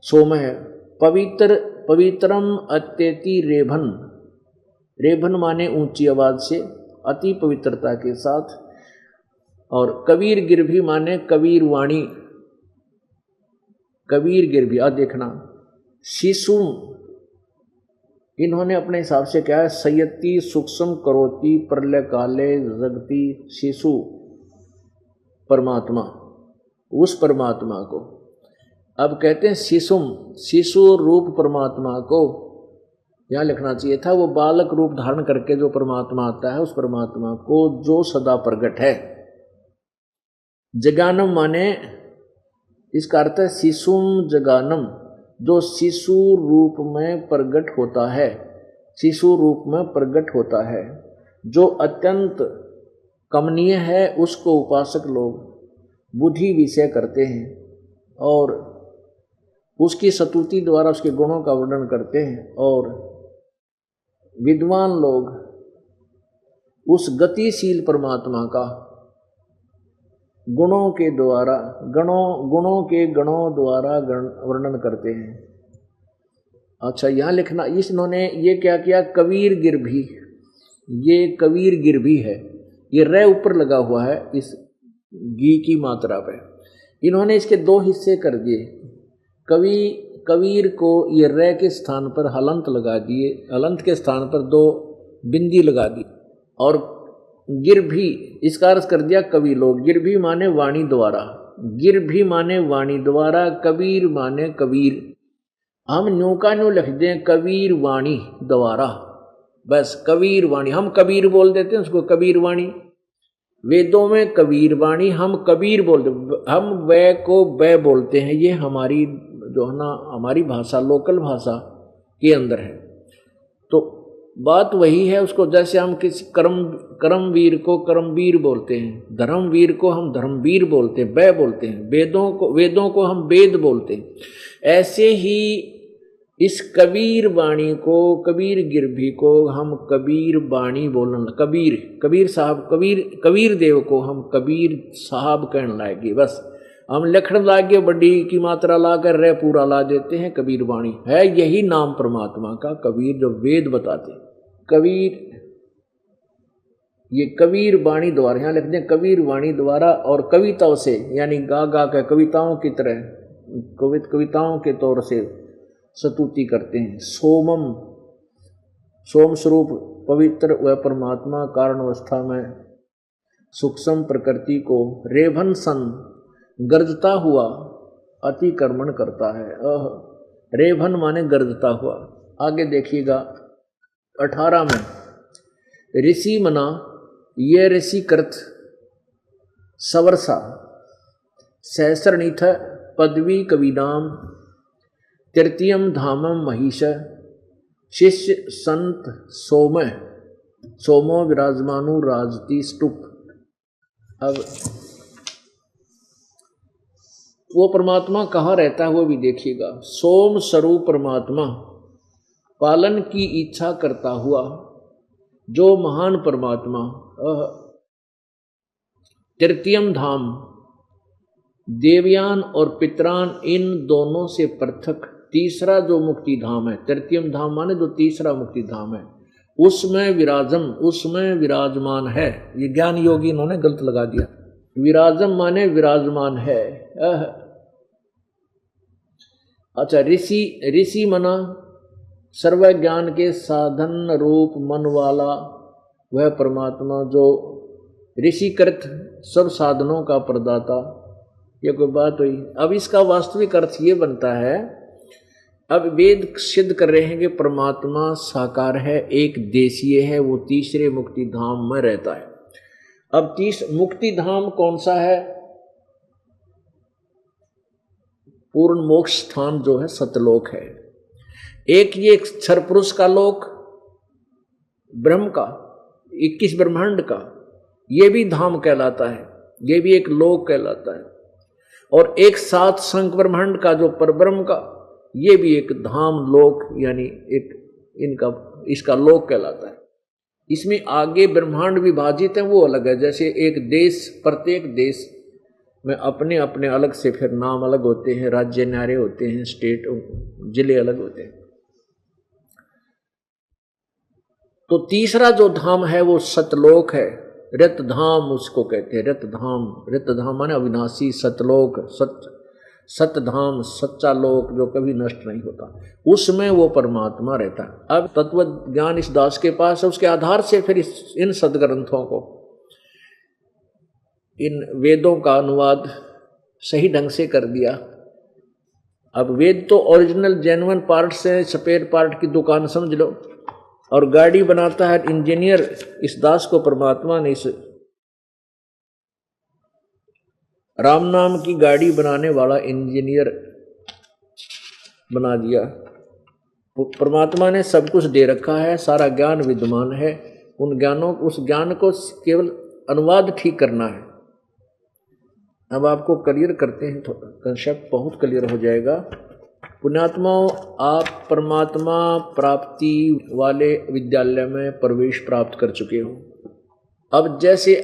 सोम है। पवित्र पवित्रम अत्यति रेभन, रेभन माने ऊंची आवाज से, अति पवित्रता के साथ। और कबीर गिरभी माने कबीर वाणी, कबीर गिरभी। आ देखना शिशु, इन्होंने अपने हिसाब से क्या है, संयति सूक्ष्म करोति प्रलय काले जगती शिशु परमात्मा, उस परमात्मा को अब कहते हैं शिशुम, शिशु रूप परमात्मा को यहाँ लिखना चाहिए था। वो बालक रूप धारण करके जो परमात्मा आता है, उस परमात्मा को जो सदा प्रगट है। जगानम माने, इसका अर्थ है शिशुम जगानम, जो शिशु रूप में प्रगट होता है, शिशु रूप में प्रगट होता है, जो अत्यंत कमनीय है, उसको उपासक लोग बुद्धि विषय करते हैं और उसकी स्तुति द्वारा उसके गुणों का वर्णन करते हैं। और विद्वान लोग उस गतिशील परमात्मा का गुणों के द्वारा गणों द्वारा वर्णन करते हैं। अच्छा यहाँ लिखना, इन्होंने ये क्या किया, कबीर गिरभी, ये कबीर गिरभी है, ये रे ऊपर लगा हुआ है इस गी की मात्रा पे। इन्होंने इसके दो हिस्से कर दिए। कबीर को ये रे के स्थान पर हलंत लगा दिए, हलंत के स्थान पर दो बिंदी लगा दी, और गिरभी इसका अर्थ कर दिया कवि लोग। गिरभी माने वाणी द्वारा, गिरभी माने वाणी द्वारा, कबीर माने कबीर। हम न्यू का न्यू लिख दें कबीर वाणी द्वारा, बस कबीर वाणी, हम कबीर बोल देते हैं उसको कबीर वाणी। वेदों में कबीर वाणी, हम कबीर बोलते, हम वै को वै बोलते हैं। ये हमारी जो है ना, हमारी भाषा लोकल भाषा के अंदर है। तो बात वही है, उसको जैसे हम किसी कर्मवीर को कर्मवीर बोलते हैं, धर्मवीर को हम धर्मवीर बोलते हैं, वै बोलते हैं। वेदों को हम वेद बोलते हैं। ऐसे ही इस कबीर वाणी को, कबीर गिरभी को हम कबीर वाणी बोलने, कबीर साहब, कबीर देव को हम कबीर साहब कहने लाएंगे। बस हम लिखण लागे, बड़ी की मात्रा ला कर रे पूरा ला देते हैं, कबीर वाणी है। यही नाम परमात्मा का कबीर, जो वेद बताते कबीर, ये कबीर वाणी द्वारा, यहाँ लिख दें कबीर वाणी द्वारा। और कविताओं से, यानी गा गा के कविताओं की तरह, कविताओं के तौर से स्तुति करते हैं। सोमम, सोम स्वरूप पवित्र व परमात्मा कारण अवस्था में सूक्ष्म प्रकृति को रेभन सन गर्जता हुआ अतिक्रमण करता है। रेभन माने गर्जता हुआ। आगे देखिएगा 18 में ऋषि मना, ये ऋषि कृत सवर्षा सहस्रनिथ पदवी कविनाम तृतीयम धामम महिष शिष्य संत सोम सोमो विराजमानु राजती स्तुप। अब वो परमात्मा कहाँ रहता है वो भी देखिएगा। सोम स्वरूप परमात्मा पालन की इच्छा करता हुआ जो महान परमात्मा तृतीयम धाम देवयान और पितरान इन दोनों से पृथक तीसरा जो मुक्ति धाम है, तृतीयम धाम माने जो तीसरा मुक्ति धाम है, उसमें विराजमान है। ये ज्ञान योगी इन्होंने गलत लगा दिया। विराजम माने विराजमान है। अच्छा, ऋषि मना सर्व ज्ञान के साधन रूप मन वाला वह परमात्मा जो ऋषिकृत सब साधनों का प्रदाता। ये कोई बात हुई। अब इसका वास्तविक अर्थ ये बनता है, अब वेद सिद्ध कर रहे हैं कि परमात्मा साकार है, एक देशीय है, वो तीसरे मुक्ति धाम में रहता है। अब मुक्ति धाम कौन सा है? पूर्ण मोक्ष स्थान जो है सतलोक है। एक ये क्षर पुरुष का लोक, ब्रह्म का 21 ब्रह्मांड का, ये भी धाम कहलाता है, ये भी एक लोक कहलाता है। और एक 7 शंख ब्रह्मांड का जो परब्रह्म का, ये भी एक धाम लोक यानी एक इसका लोक कहलाता है। इसमें आगे ब्रह्मांड विभाजित है वो अलग है। जैसे एक देश, प्रत्येक देश में अपने अपने अलग से फिर नाम अलग होते हैं, राज्य न्यारे होते हैं, स्टेट जिले अलग होते हैं। तो तीसरा जो धाम है वो सतलोक है, रत धाम उसको कहते हैं। रत धाम माने अविनाशी, सतलोक, सतधाम, सच्चा लोक जो कभी नष्ट नहीं होता, उसमें वो परमात्मा रहता है। अब तत्व ज्ञान इस दास के पास है, उसके आधार से फिर इन सदग्रंथों को, इन वेदों का अनुवाद सही ढंग से कर दिया। अब वेद तो ओरिजिनल जेन्युइन पार्ट से, स्पेयर पार्ट की दुकान समझ लो। और गाड़ी बनाता है इंजीनियर, इस दास को परमात्मा ने इस राम नाम की गाड़ी बनाने वाला इंजीनियर बना दिया। परमात्मा ने सब कुछ दे रखा है, सारा ज्ञान विद्यमान है। उस ज्ञान को केवल अनुवाद ठीक करना है। अब आपको क्लियर करते हैं, थोड़ा कंसेप्ट बहुत क्लियर हो जाएगा। पुण्यात्माओं, आप परमात्मा प्राप्ति वाले विद्यालय में प्रवेश प्राप्त कर चुके हो। अब जैसे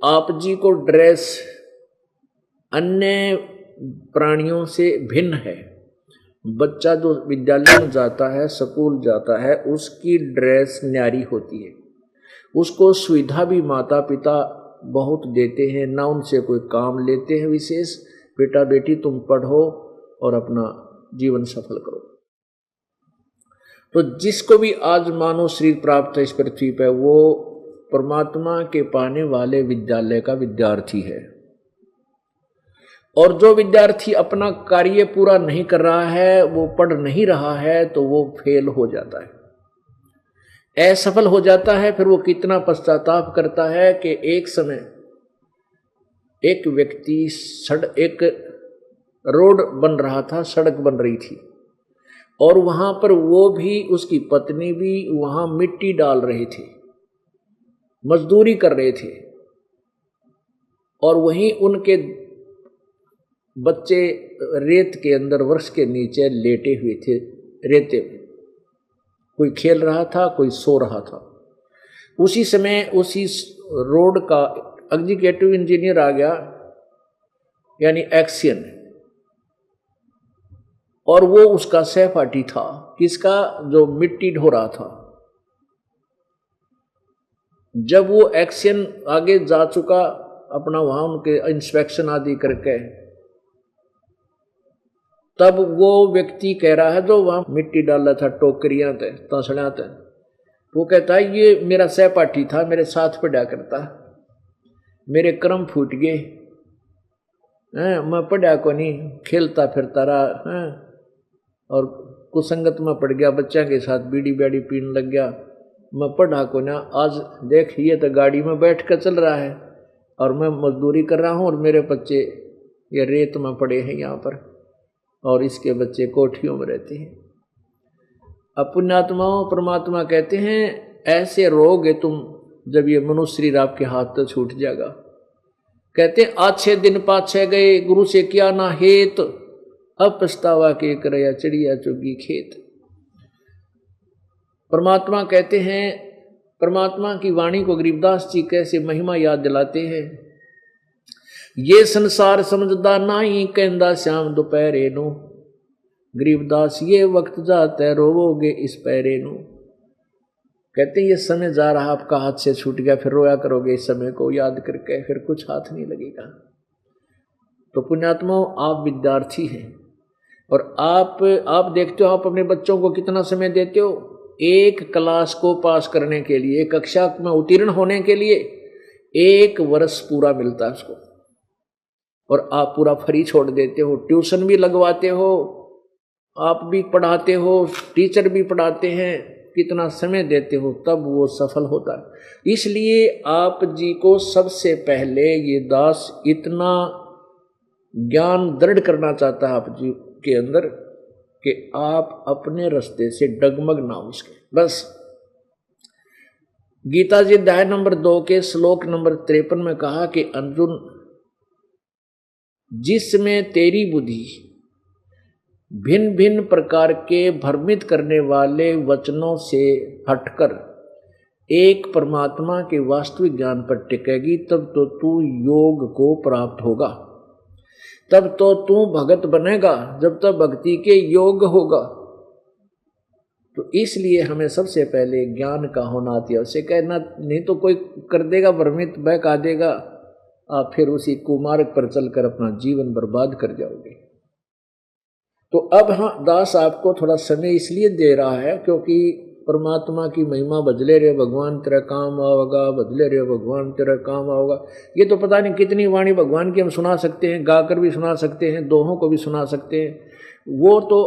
आप जी को ड्रेस अन्य प्राणियों से भिन्न है, बच्चा जो विद्यालय में जाता है, स्कूल जाता है, उसकी ड्रेस न्यारी होती है, उसको सुविधा भी माता पिता बहुत देते हैं, ना उनसे कोई काम लेते हैं विशेष। बेटा बेटी तुम पढ़ो और अपना जीवन सफल करो। तो जिसको भी आज मानव शरीर प्राप्त है इस पृथ्वी पर, वो परमात्मा के पाने वाले विद्यालय का विद्यार्थी है। और जो विद्यार्थी अपना कार्य पूरा नहीं कर रहा है, वो पढ़ नहीं रहा है, तो वो फेल हो जाता है, असफल हो जाता है। फिर वो कितना पश्चाताप करता है कि एक समय एक व्यक्ति एक रोड बन रहा था, सड़क बन रही थी, और वहां पर वो भी, उसकी पत्नी भी वहां मिट्टी डाल रहे थे, मजदूरी कर रहे थे। और वहीं उनके बच्चे रेत के अंदर वृक्ष के नीचे लेटे हुए थे, रेते में कोई खेल रहा था, कोई सो रहा था। उसी समय उसी रोड का एग्जीक्यूटिव इंजीनियर आ गया, यानी एक्शन, और वो उसका सहपाठी था। किसका? जो मिट्टी ढो रहा था। जब वो एक्शन आगे जा चुका अपना, वहां उनके इंस्पेक्शन आदि करके, तब वो व्यक्ति कह रहा है जो वहां मिट्टी डाल रहा था, टोकरियां थे, तसड़ियां थे, वो कहता है ये मेरा सहपाठी था, मेरे साथ पढ़ा करता, मेरे कर्म फूट गए, मैं पढ़ा को नहीं, खेलता फिरता रहा और कुसंगत में पड़ गया, बच्चा के साथ बीड़ी बैड़ी पीने लग गया, मैं पढ़ा को ना। आज देख ये तो गाड़ी में बैठ कर चल रहा है और मैं मजदूरी कर रहा हूँ, और मेरे बच्चे ये रेत में पड़े हैं यहाँ पर, और इसके बच्चे कोठियों में रहते हैं। अब पुण्यात्माओं, परमात्मा कहते हैं ऐसे रोगे तुम जब ये मनुष्य शरीर आपके हाथ से छूट जाएगा। कहते अच्छे दिन पाछे गए, गुरु से किया ना हेत, अब पछतावा के करया चिड़िया चुगी खेत। परमात्मा कहते हैं, परमात्मा की वाणी को गरीबदास जी कैसे महिमा याद दिलाते हैं। ये संसार समझदा नाही, कहंदा श्याम दोपहरे नो, गरीबदास ये वक्त जाता है रोवोगे इस पैरे नो। कहते हैं ये समय जा रहा आपका हाथ से छूट गया, फिर रोया करोगे इस समय को याद करके, फिर कुछ हाथ नहीं लगेगा। तो पुण्यात्माओं, आप विद्यार्थी हैं और आप देखते हो आप अपने बच्चों को कितना समय देते हो। एक क्लास को पास करने के लिए, कक्षा में उत्तीर्ण होने के लिए 1 वर्ष पूरा मिलता है उसको, और आप पूरा फ्री छोड़ देते हो। ट्यूशन भी लगवाते हो, आप भी पढ़ाते हो, टीचर भी पढ़ाते हैं, कितना समय देते हो, तब वो सफल होता है। इसलिए आप जी को सबसे पहले ये दास इतना ज्ञान दृढ़ करना चाहता है आप जी के अंदर कि आप अपने रास्ते से डगमग ना हो उसके। बस गीता जी अध्याय नंबर 2 के श्लोक नंबर 53 में कहा कि अर्जुन, जिसमें तेरी बुद्धि भिन्न भिन्न प्रकार के भ्रमित करने वाले वचनों से हटकर एक परमात्मा के वास्तविक ज्ञान पर टिकेगी, तब तो तू योग को प्राप्त होगा, तब तो तू भगत बनेगा, जब तक भक्ति के योग होगा। तो इसलिए हमें सबसे पहले ज्ञान का होना अति आवश्यक है। नहीं तो कोई कर देगा भ्रमित, बहका देगा, आप फिर उसी कुमार्ग पर चलकर अपना जीवन बर्बाद कर जाओगे। तो अब हाँ, दास आपको थोड़ा समय इसलिए दे रहा है क्योंकि परमात्मा की महिमा बदले रे भगवान तेरा काम आओगा, बदले रे भगवान तेरा काम आओगा। ये तो पता नहीं कितनी वाणी भगवान की हम सुना सकते हैं, गाकर भी सुना सकते हैं, दोहों को भी सुना सकते हैं। वो तो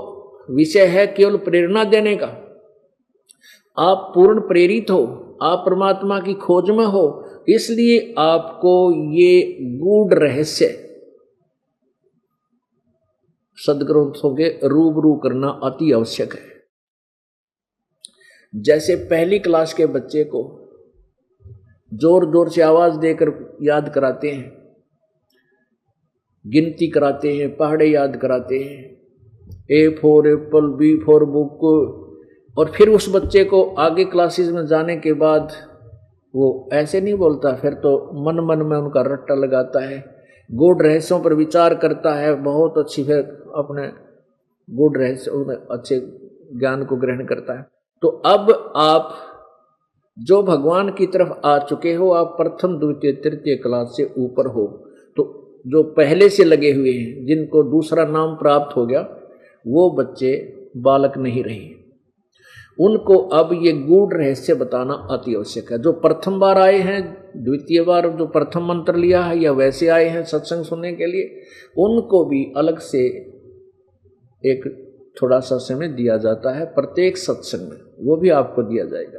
विषय है केवल प्रेरणा देने का। आप पूर्ण प्रेरित हो, आप परमात्मा की खोज में हो, इसलिए आपको ये गूढ़ रहस्य सदग्रंथों के रूबरू करना अति आवश्यक है। जैसे पहली क्लास के बच्चे को जोर जोर से आवाज देकर याद कराते हैं, गिनती कराते हैं, पहाड़े याद कराते हैं, A for Apple, B for book, और फिर उस बच्चे को आगे क्लासेस में जाने के बाद वो ऐसे नहीं बोलता, फिर तो मन मन में उनका रट्टा लगाता है, गूढ़ रहस्यों पर विचार करता है, बहुत अच्छी, फिर अपने गूढ़ रहस्यों में अच्छे ज्ञान को ग्रहण करता है। तो अब आप जो भगवान की तरफ आ चुके हो, आप प्रथम द्वितीय तृतीय क्लास से ऊपर हो, तो जो पहले से लगे हुए हैं, जिनको दूसरा नाम प्राप्त हो गया, वो बच्चे बालक नहीं रहे। उनको अब ये गूढ़ रहस्य बताना अति आवश्यक है। जो प्रथम बार आए हैं, द्वितीय बार जो प्रथम मंत्र लिया है, या वैसे आए हैं सत्संग सुनने के लिए, उनको भी अलग से एक थोड़ा सा समय दिया जाता है प्रत्येक सत्संग में, वो भी आपको दिया जाएगा।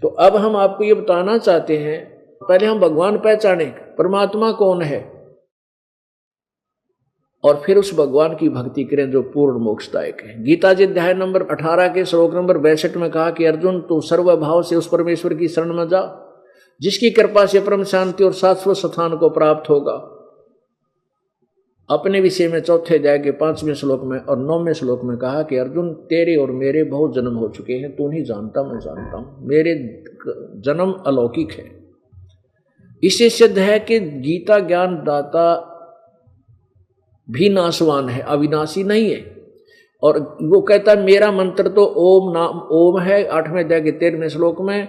तो अब हम आपको ये बताना चाहते हैं, पहले हम भगवान पहचाने, परमात्मा कौन है, और फिर उस भगवान की भक्ति करें जो पूर्ण मोक्षदायक है। गीता जी अध्याय नंबर 18 के श्लोक नंबर 62 में कहा कि अर्जुन, तू सर्वभाव से उस परमेश्वर की शरण में जा, जिसकी कृपा से परम शांति और शाश्वत स्थान को प्राप्त होगा। अपने विषय में चौथे अध्याय के 5वें श्लोक में और 9वें श्लोक में कहा कि अर्जुन, तेरे और मेरे बहुत जन्म हो चुके हैं, तू नहीं जानता, मैं जानता हूं, मेरे जन्म अलौकिक है। इससे सिद्ध है कि गीता ज्ञान दाता भी नाशवान है, अविनाशी नहीं है। और वो कहता है मेरा मंत्र तो ओम नाम ओम है, 8वें अध्याय के 13वें श्लोक में,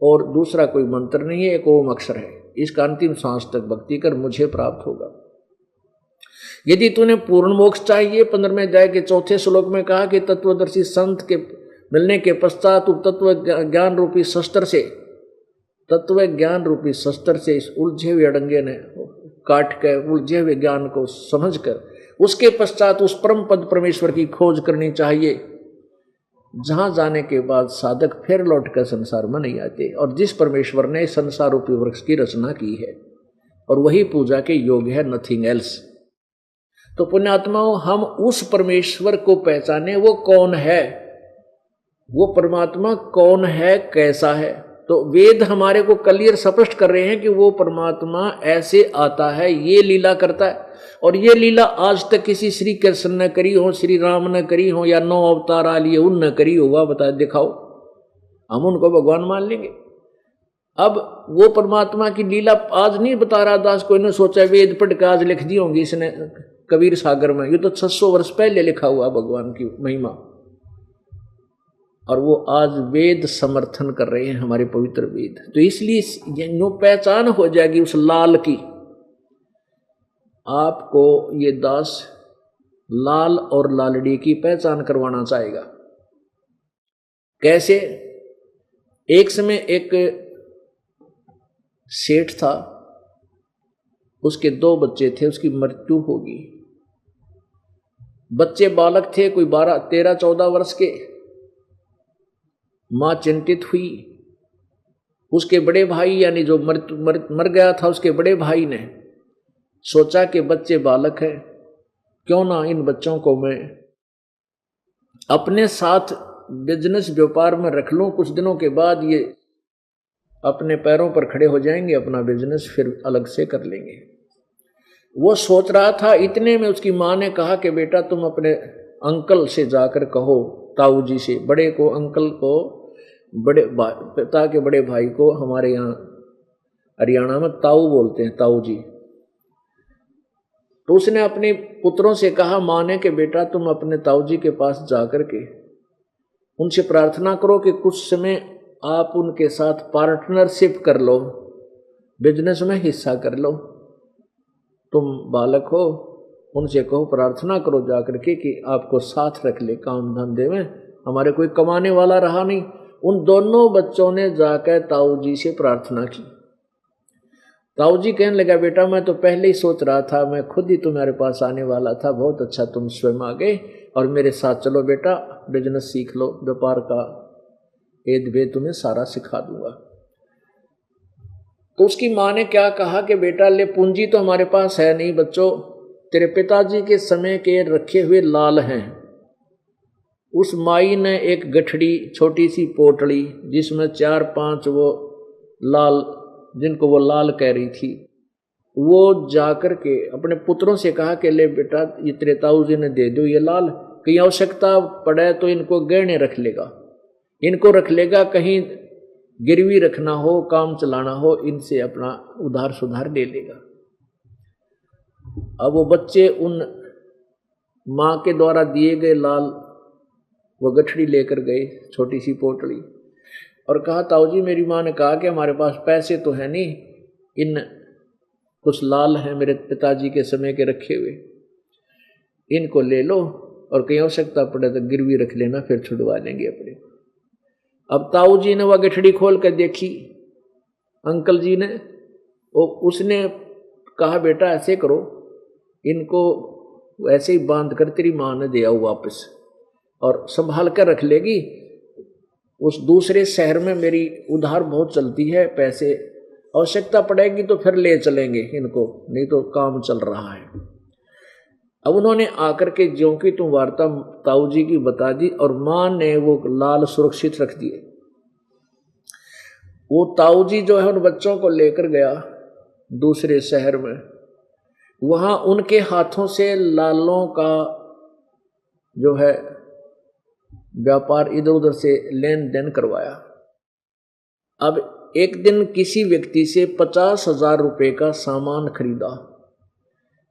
और दूसरा कोई मंत्र नहीं है, एक ओम अक्षर है। इसका अंतिम सांस तक भक्ति कर, मुझे प्राप्त होगा। यदि तूने पूर्ण मोक्ष चाहिए, 15वें अध्याय के 4थे श्लोक में कहा कि तत्वदर्शी संत के मिलने के पश्चात तू तत्व ज्ञान रूपी शस्त्र से, तत्व ज्ञान रूपी शस्त्र से इस उलझे हुए अड़ंगे ने काट कर, उलझे हुए ज्ञान को समझकर, उसके पश्चात उस परम पद परमेश्वर की खोज करनी चाहिए, जहां जाने के बाद साधक फिर लौटकर संसार में नहीं आते, और जिस परमेश्वर ने संसार रूपी वृक्ष की रचना की है, और वही पूजा के योग्य है, नथिंग एल्स। तो पुण्यात्माओं, हम उस परमेश्वर को पहचाने, वो कौन है, वो परमात्मा कौन है, कैसा है। तो वेद हमारे को क्लियर स्पष्ट कर रहे हैं कि वो परमात्मा ऐसे आता है, ये लीला करता है। और ये लीला आज तक किसी श्री कृष्ण ने करी हो, श्री राम ने करी हो, या 9 अवतार आ लिए उनने करी होगा, बता दिखाओ, हम उनको भगवान मान लेंगे। अब वो परमात्मा की लीला आज नहीं बता रहा दास, कोई ने सोचा वेद पढ़ के आज लिख दी होंगी इसने कबीर सागर में, ये तो 600 वर्ष पहले लिखा हुआ भगवान की महिमा, और वो आज वेद समर्थन कर रहे हैं, हमारे पवित्र वेद। तो इसलिए नो पहचान हो जाएगी उस लाल की। आपको ये दास लाल और लालड़ी की पहचान करवाना चाहेगा। कैसे? एक समय एक सेठ था, उसके 2 बच्चे थे, उसकी मृत्यु होगी। बच्चे बालक थे, कोई 13-14 वर्ष के। मां चिंतित हुई। उसके बड़े भाई यानी जो मर गया था, उसके बड़े भाई ने सोचा कि बच्चे बालक हैं, क्यों ना इन बच्चों को मैं अपने साथ बिजनेस व्यापार में रख लूं। कुछ दिनों के बाद ये अपने पैरों पर खड़े हो जाएंगे, अपना बिजनेस फिर अलग से कर लेंगे। वो सोच रहा था, इतने में उसकी माँ ने कहा कि बेटा तुम अपने अंकल से जाकर कहो, ताऊ जी से, बड़े को, अंकल को, बड़े पिता के बड़े भाई को हमारे यहाँ हरियाणा में ताऊ बोलते हैं, ताऊ जी। तो उसने अपने पुत्रों से कहा, माँ ने, कि बेटा तुम अपने ताऊ जी के पास जाकर के उनसे प्रार्थना करो कि कुछ समय आप उनके साथ पार्टनरशिप कर लो, बिजनेस में हिस्सा कर लो। तुम बालक हो, उनसे कहो, प्रार्थना करो जाकर के कि आपको साथ रख ले काम धंधे में, हमारे कोई कमाने वाला रहा नहीं। उन दोनों बच्चों ने जाकर ताऊ जी से प्रार्थना की। ताऊ जी कहने लगा, बेटा मैं तो पहले ही सोच रहा था, मैं खुद ही तुम्हारे पास आने वाला था, बहुत अच्छा तुम स्वयं आ गए और मेरे साथ चलो बेटा, बिजनेस सीख लो, व्यापार का एद भेद तुम्हें सारा सिखा दूंगा। तो उसकी माँ ने क्या कहा कि बेटा ले, पूंजी तो हमारे पास है नहीं बच्चों, तेरे पिताजी के समय के रखे हुए लाल हैं। उस माई ने एक गठड़ी, छोटी सी पोटली जिसमें 4-5 वो लाल, जिनको वो लाल कह रही थी, वो जाकर के अपने पुत्रों से कहा कि ले बेटा, ये तेरे ताऊ जी ने दे दो ये लाल, कहीं आवश्यकता पड़े तो इनको गहने रख लेगा, इनको रख लेगा, कहीं गिरवी रखना हो, काम चलाना हो, इनसे अपना उधार सुधार ले लेगा। अब वो बच्चे उन माँ के द्वारा दिए गए लाल वो गठड़ी लेकर गए, छोटी सी पोटली, और कहा, ताऊ जी मेरी माँ ने कहा कि हमारे पास पैसे तो है नहीं, इन कुछ लाल हैं मेरे पिताजी के समय के रखे हुए, इनको ले लो और कहीं आवश्यकता पड़े तो गिरवी रख लेना, फिर छुड़वा लेंगे अपने। अब ताऊ जी ने वह गठड़ी खोल कर देखी, अंकल जी ने, उसने कहा, बेटा ऐसे करो, इनको ऐसे ही बांध कर तेरी माँ ने दिया वापस और संभाल कर रख लेगी। उस दूसरे शहर में मेरी उधार बहुत चलती है, पैसे आवश्यकता पड़ेगी तो फिर ले चलेंगे इनको, नहीं तो काम चल रहा है। अब उन्होंने आकर के ज्यों की तुम वार्ता ताऊ जी की बता दी और माँ ने वो लाल सुरक्षित रख दिए। वो ताऊ जी जो है उन बच्चों को लेकर गया दूसरे शहर में, वहाँ उनके हाथों से लालों का जो है व्यापार इधर उधर से लेन देन करवाया। अब एक दिन किसी व्यक्ति से 50,000 रुपये का सामान खरीदा।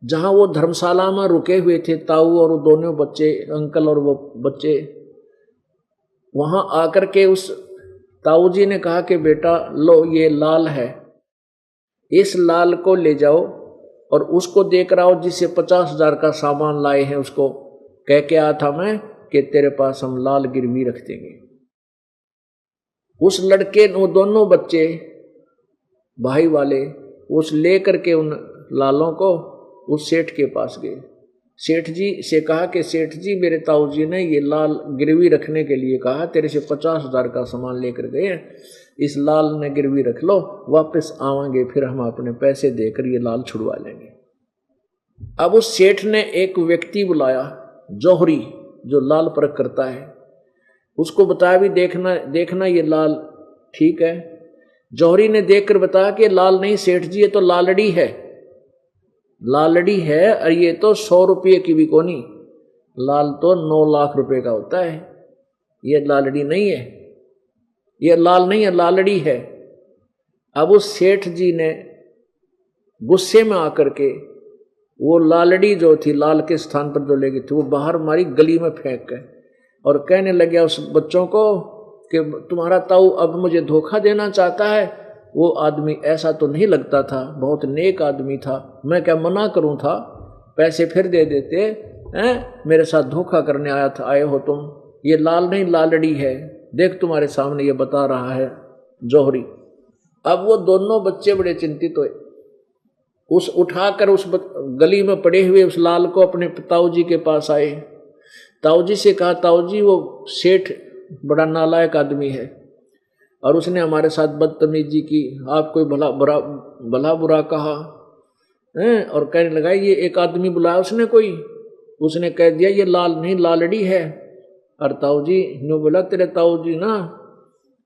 जहां वो धर्मशाला में रुके हुए थे ताऊ और वो दोनों बच्चे, अंकल और वो बच्चे, वहां आकर के उस ताऊ जी ने कहा कि बेटा लो ये लाल है, इस लाल को ले जाओ और उसको देकर आओ जिससे 50,000 का सामान लाए हैं, उसको कह के आया था मैं कि तेरे पास हम लाल गिरवी रख देंगे। उस लड़के, वो दोनों बच्चे भाई वाले, उस ले करके उन लालों को उस सेठ के पास गए। सेठ जी से कहा कि सेठ जी मेरे ताऊ जी ने ये लाल गिरवी रखने के लिए कहा, तेरे से 50,000 का सामान लेकर गए हैं, इस लाल ने गिरवी रख लो, वापस आवेंगे फिर हम अपने पैसे देकर ये लाल छुड़वा लेंगे। अब उस सेठ ने एक व्यक्ति बुलाया, जौहरी, जो लाल परख करता है, उसको बताया भी देखना देखना ये लाल ठीक है। जौहरी ने देखकर बताया कि लाल नहीं सेठ जी, ये तो लालड़ी है, लालड़ी है, और ये तो 100 रुपये की भी कोनी, लाल तो 9 लाख रुपए का होता है, ये लालड़ी नहीं है, ये लाल नहीं है, लालड़ी है। अब उस सेठ जी ने गुस्से में आकर के वो लालड़ी जो थी लाल के स्थान पर जो ले गई थी वो बाहर मारी गली में फेंक के, और कहने लगे उस बच्चों को कि तुम्हारा ताऊ अब मुझे धोखा देना चाहता है। वो आदमी ऐसा तो नहीं लगता था, बहुत नेक आदमी था, मैं क्या मना करूं था, पैसे फिर दे देते हैं, मेरे साथ धोखा करने आए हो तुम, ये लाल नहीं लालड़ी है, देख तुम्हारे सामने ये बता रहा है जौहरी। अब वो दोनों बच्चे बड़े चिंतित हुए, उस उठाकर उस गली में पड़े हुए उस लाल को अपने ताऊ जी के पास आए। ताऊ जी से कहा, ताऊ जी वो सेठ बड़ा नालायक आदमी है और उसने हमारे साथ बदतमीजी की, आपको भला बुरा कहा है, और कहने लगा ये एक आदमी बुलाया उसने कोई, उसने कह दिया ये लाल नहीं लालड़ी है। और ताऊ जी ने बोला तेरे ताऊ जी ना,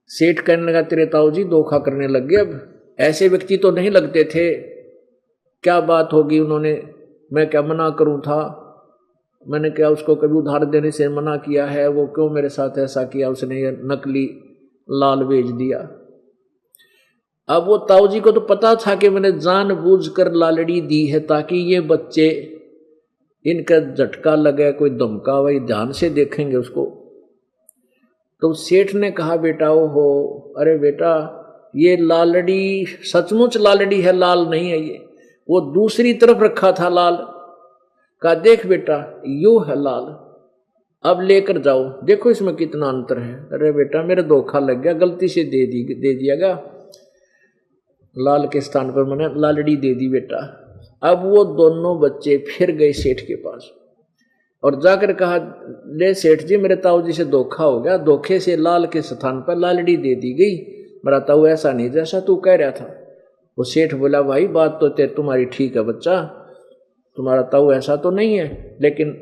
सेठ कहने लगा तेरे ताऊ जी धोखा करने लग गए, अब ऐसे व्यक्ति तो नहीं लगते थे, क्या बात होगी उन्होंने, मैं क्या मना करूं था, मैंने क्या उसको कभी उधार देने से मना किया है, वो क्यों मेरे साथ ऐसा किया, उसने ये नकली लाल बेच दिया। अब वो ताऊ जी को तो पता था कि मैंने जानबूझकर लालड़ी दी है ताकि ये बच्चे इनका झटका लगे, कोई धमका, वही ध्यान से देखेंगे उसको। तो सेठ ने कहा बेटा हो, अरे बेटा ये लालड़ी सचमुच लालड़ी है, लाल नहीं है ये, वो दूसरी तरफ रखा था लाल, कहा देख बेटा यू है लाल, अब लेकर जाओ, देखो इसमें कितना अंतर है। अरे बेटा मेरे धोखा लग गया, गलती से दे दियागा, लाल के स्थान पर मैंने लालड़ी दे दी बेटा। अब वो दोनों बच्चे फिर गए सेठ के पास और जाकर कहा ले सेठ जी मेरे ताऊ जी से धोखा हो गया, धोखे से लाल के स्थान पर लालड़ी दे दी गई, मेरा ताऊ ऐसा नहीं जैसा तू कह रहा था। वो सेठ बोला भाई बात तो तुम्हारी ठीक है बच्चा, तुम्हारा ताऊ ऐसा तो नहीं है, लेकिन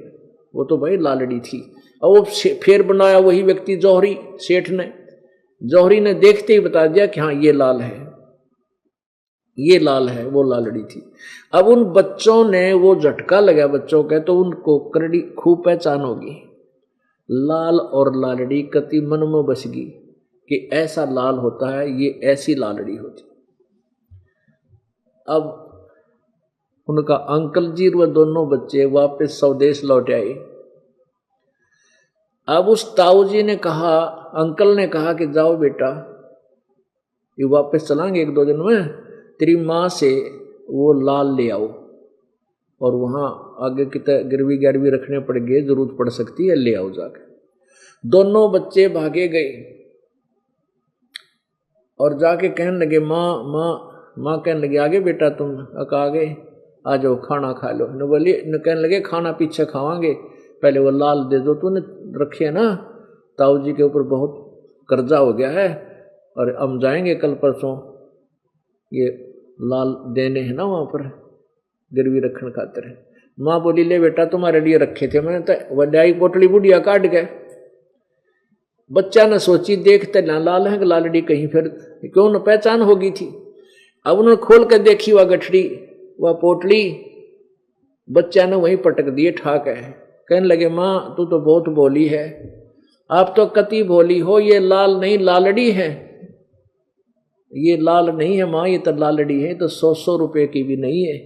वो तो भाई लालड़ी थी। और वो फिर बनाया वही व्यक्ति जौहरी, सेठ ने, जौहरी ने देखते ही बता दिया कि हाँ ये लाल है, ये लाल है, वो लालड़ी थी। अब उन बच्चों ने वो झटका लगा बच्चों का, तो उनको करड़ी खूब पहचान होगी, लाल और लालड़ी कति मन में बस गई कि ऐसा लाल होता है, ये ऐसी लालड़ी होती। अब उनका अंकल जी व दोनों बच्चे वापस स्वदेश लौट आए। अब उस ताऊ जी ने कहा, अंकल ने कहा कि जाओ बेटा ये वापस चलाएंगे 1-2 दिन में, तेरी माँ से वो लाल ले आओ, और वहाँ आगे की गिरवी गिरवी रखने पड़ेंगे, जरूरत पड़ सकती है, ले आओ जाकर। दोनों बच्चे भागे गए और जाके कहने लगे माँ कहने लगे आगे बेटा तुम आगे आ जाओ खाना खा लो। न बोलिए न कहने लगे खाना पीछे खावांगे, पहले वो लाल दे दो, तूने रखे ना, ताऊ जी के ऊपर बहुत कर्जा हो गया है और हम जाएंगे कल परसों ये लाल देने हैं ना वहाँ पर गिरवी रखने खातिर। माँ बोली ले बेटा तुम्हारे लिए रखे थे मैंने, तो वड्याई पोटली बुढ़िया काट गए। बच्चा ने सोची देखते ना लाल है लालड़ी कहीं फिर क्यों न पहचान होगी थी। अब उन्होंने खोल कर देखी वह गठड़ी वह पोटली, बच्चा ने वहीं पटक दिए ठाक है। कहने लगे माँ तू तो बहुत भोली है, आप तो कति भोली हो, ये लाल नहीं लालड़ी है, ये लाल नहीं है माँ, ये तो लालड़ी है, तो 100 रुपये की भी नहीं है।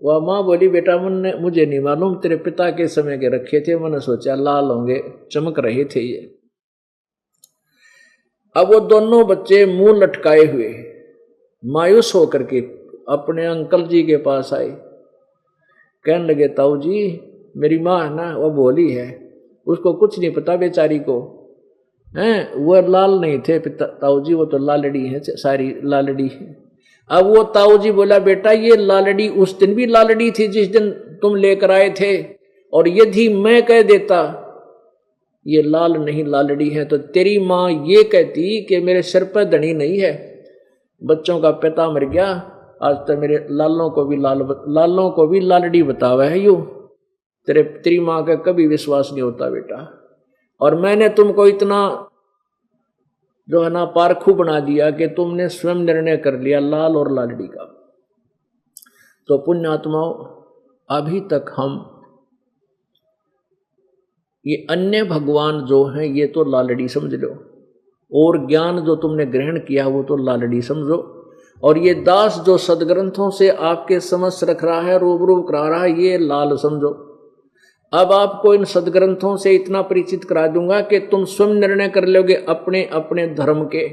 वह माँ बोली बेटा मुझे नहीं मालूम, तेरे पिता के समय के रखे थे, मैंने सोचा लाल होंगे, चमक रहे थे ये। अब वो दोनों बच्चे मुंह लटकाए हुए मायूस होकर के अपने अंकल जी के पास आए। कहने लगे ताऊ जी मेरी माँ है ना वह भोली है, उसको कुछ नहीं पता बेचारी को, हैं वह लाल नहीं थे ताऊ जी, वो तो लालड़ी है, सारी लालड़ी है। अब वो ताऊ जी बोला बेटा ये लालड़ी उस दिन भी लालड़ी थी जिस दिन तुम लेकर आए थे, और यदि मैं कह देता ये लाल नहीं लालड़ी है तो तेरी माँ ये कहती कि मेरे सिर पर धनी नहीं है, बच्चों का पिता मर गया, आज तो मेरे लालों को भी लालड़ी बतावा है यू। तेरी माँ का कभी विश्वास नहीं होता बेटा। और मैंने तुमको इतना जो है ना पारखू बना दिया कि तुमने स्वयं निर्णय कर लिया लाल और लालड़ी का। तो पुण्यात्माओं, अभी तक हम ये अन्य भगवान जो हैं ये तो लालड़ी समझ लो, और ज्ञान जो तुमने ग्रहण किया वो तो लालड़ी समझो, और ये दास जो सदग्रंथों से आपके समक्ष रख रहा है, रूबरू करा रहा है, ये लाल समझो। अब आपको इन सदग्रंथों से इतना परिचित करा दूंगा कि तुम स्वयं निर्णय कर लोगे अपने अपने धर्म के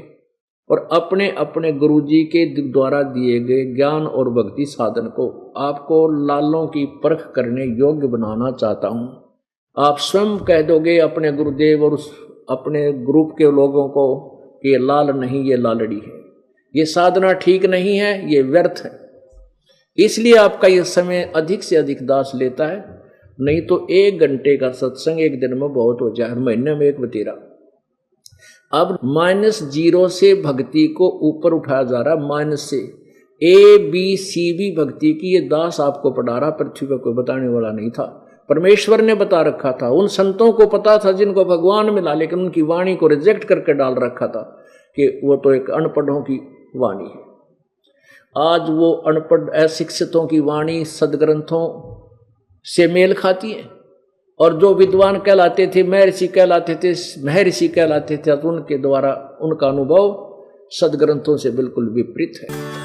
और अपने अपने गुरुजी के द्वारा दिए गए ज्ञान और भक्ति साधन को। आपको लालों की परख करने योग्य बनाना चाहता हूं। आप स्वयं कह दोगे अपने गुरुदेव और अपने ग्रुप के लोगों को कि ये लाल नहीं, ये लालड़ी है, ये साधना ठीक नहीं है, ये व्यर्थ है। इसलिए आपका ये समय अधिक से अधिक दास लेता है, नहीं तो 1 घंटे का सत्संग एक दिन में बहुत हो जाए, महीने में 1 बतेरा। अब -0 से भक्ति को ऊपर उठाया जा रहा है, माइनस से ABCD भक्ति की ये दास आपको पढ़ा रहा, पृथ्वी पर कोई बताने वाला नहीं था। परमेश्वर ने बता रखा था, उन संतों को पता था जिनको भगवान मिला, लेकिन उनकी वाणी को रिजेक्ट करके डाल रखा था कि वो तो एक अनपढ़ों की वाणी है। आज वो अनपढ़ अशिक्षितों की वाणी सदग्रंथों से मेल खाती है, और जो विद्वान कहलाते थे, महर्षि कहलाते थे, महर्षि कहलाते थे, तो उनके द्वारा उनका अनुभव सदग्रंथों से बिल्कुल विपरीत है।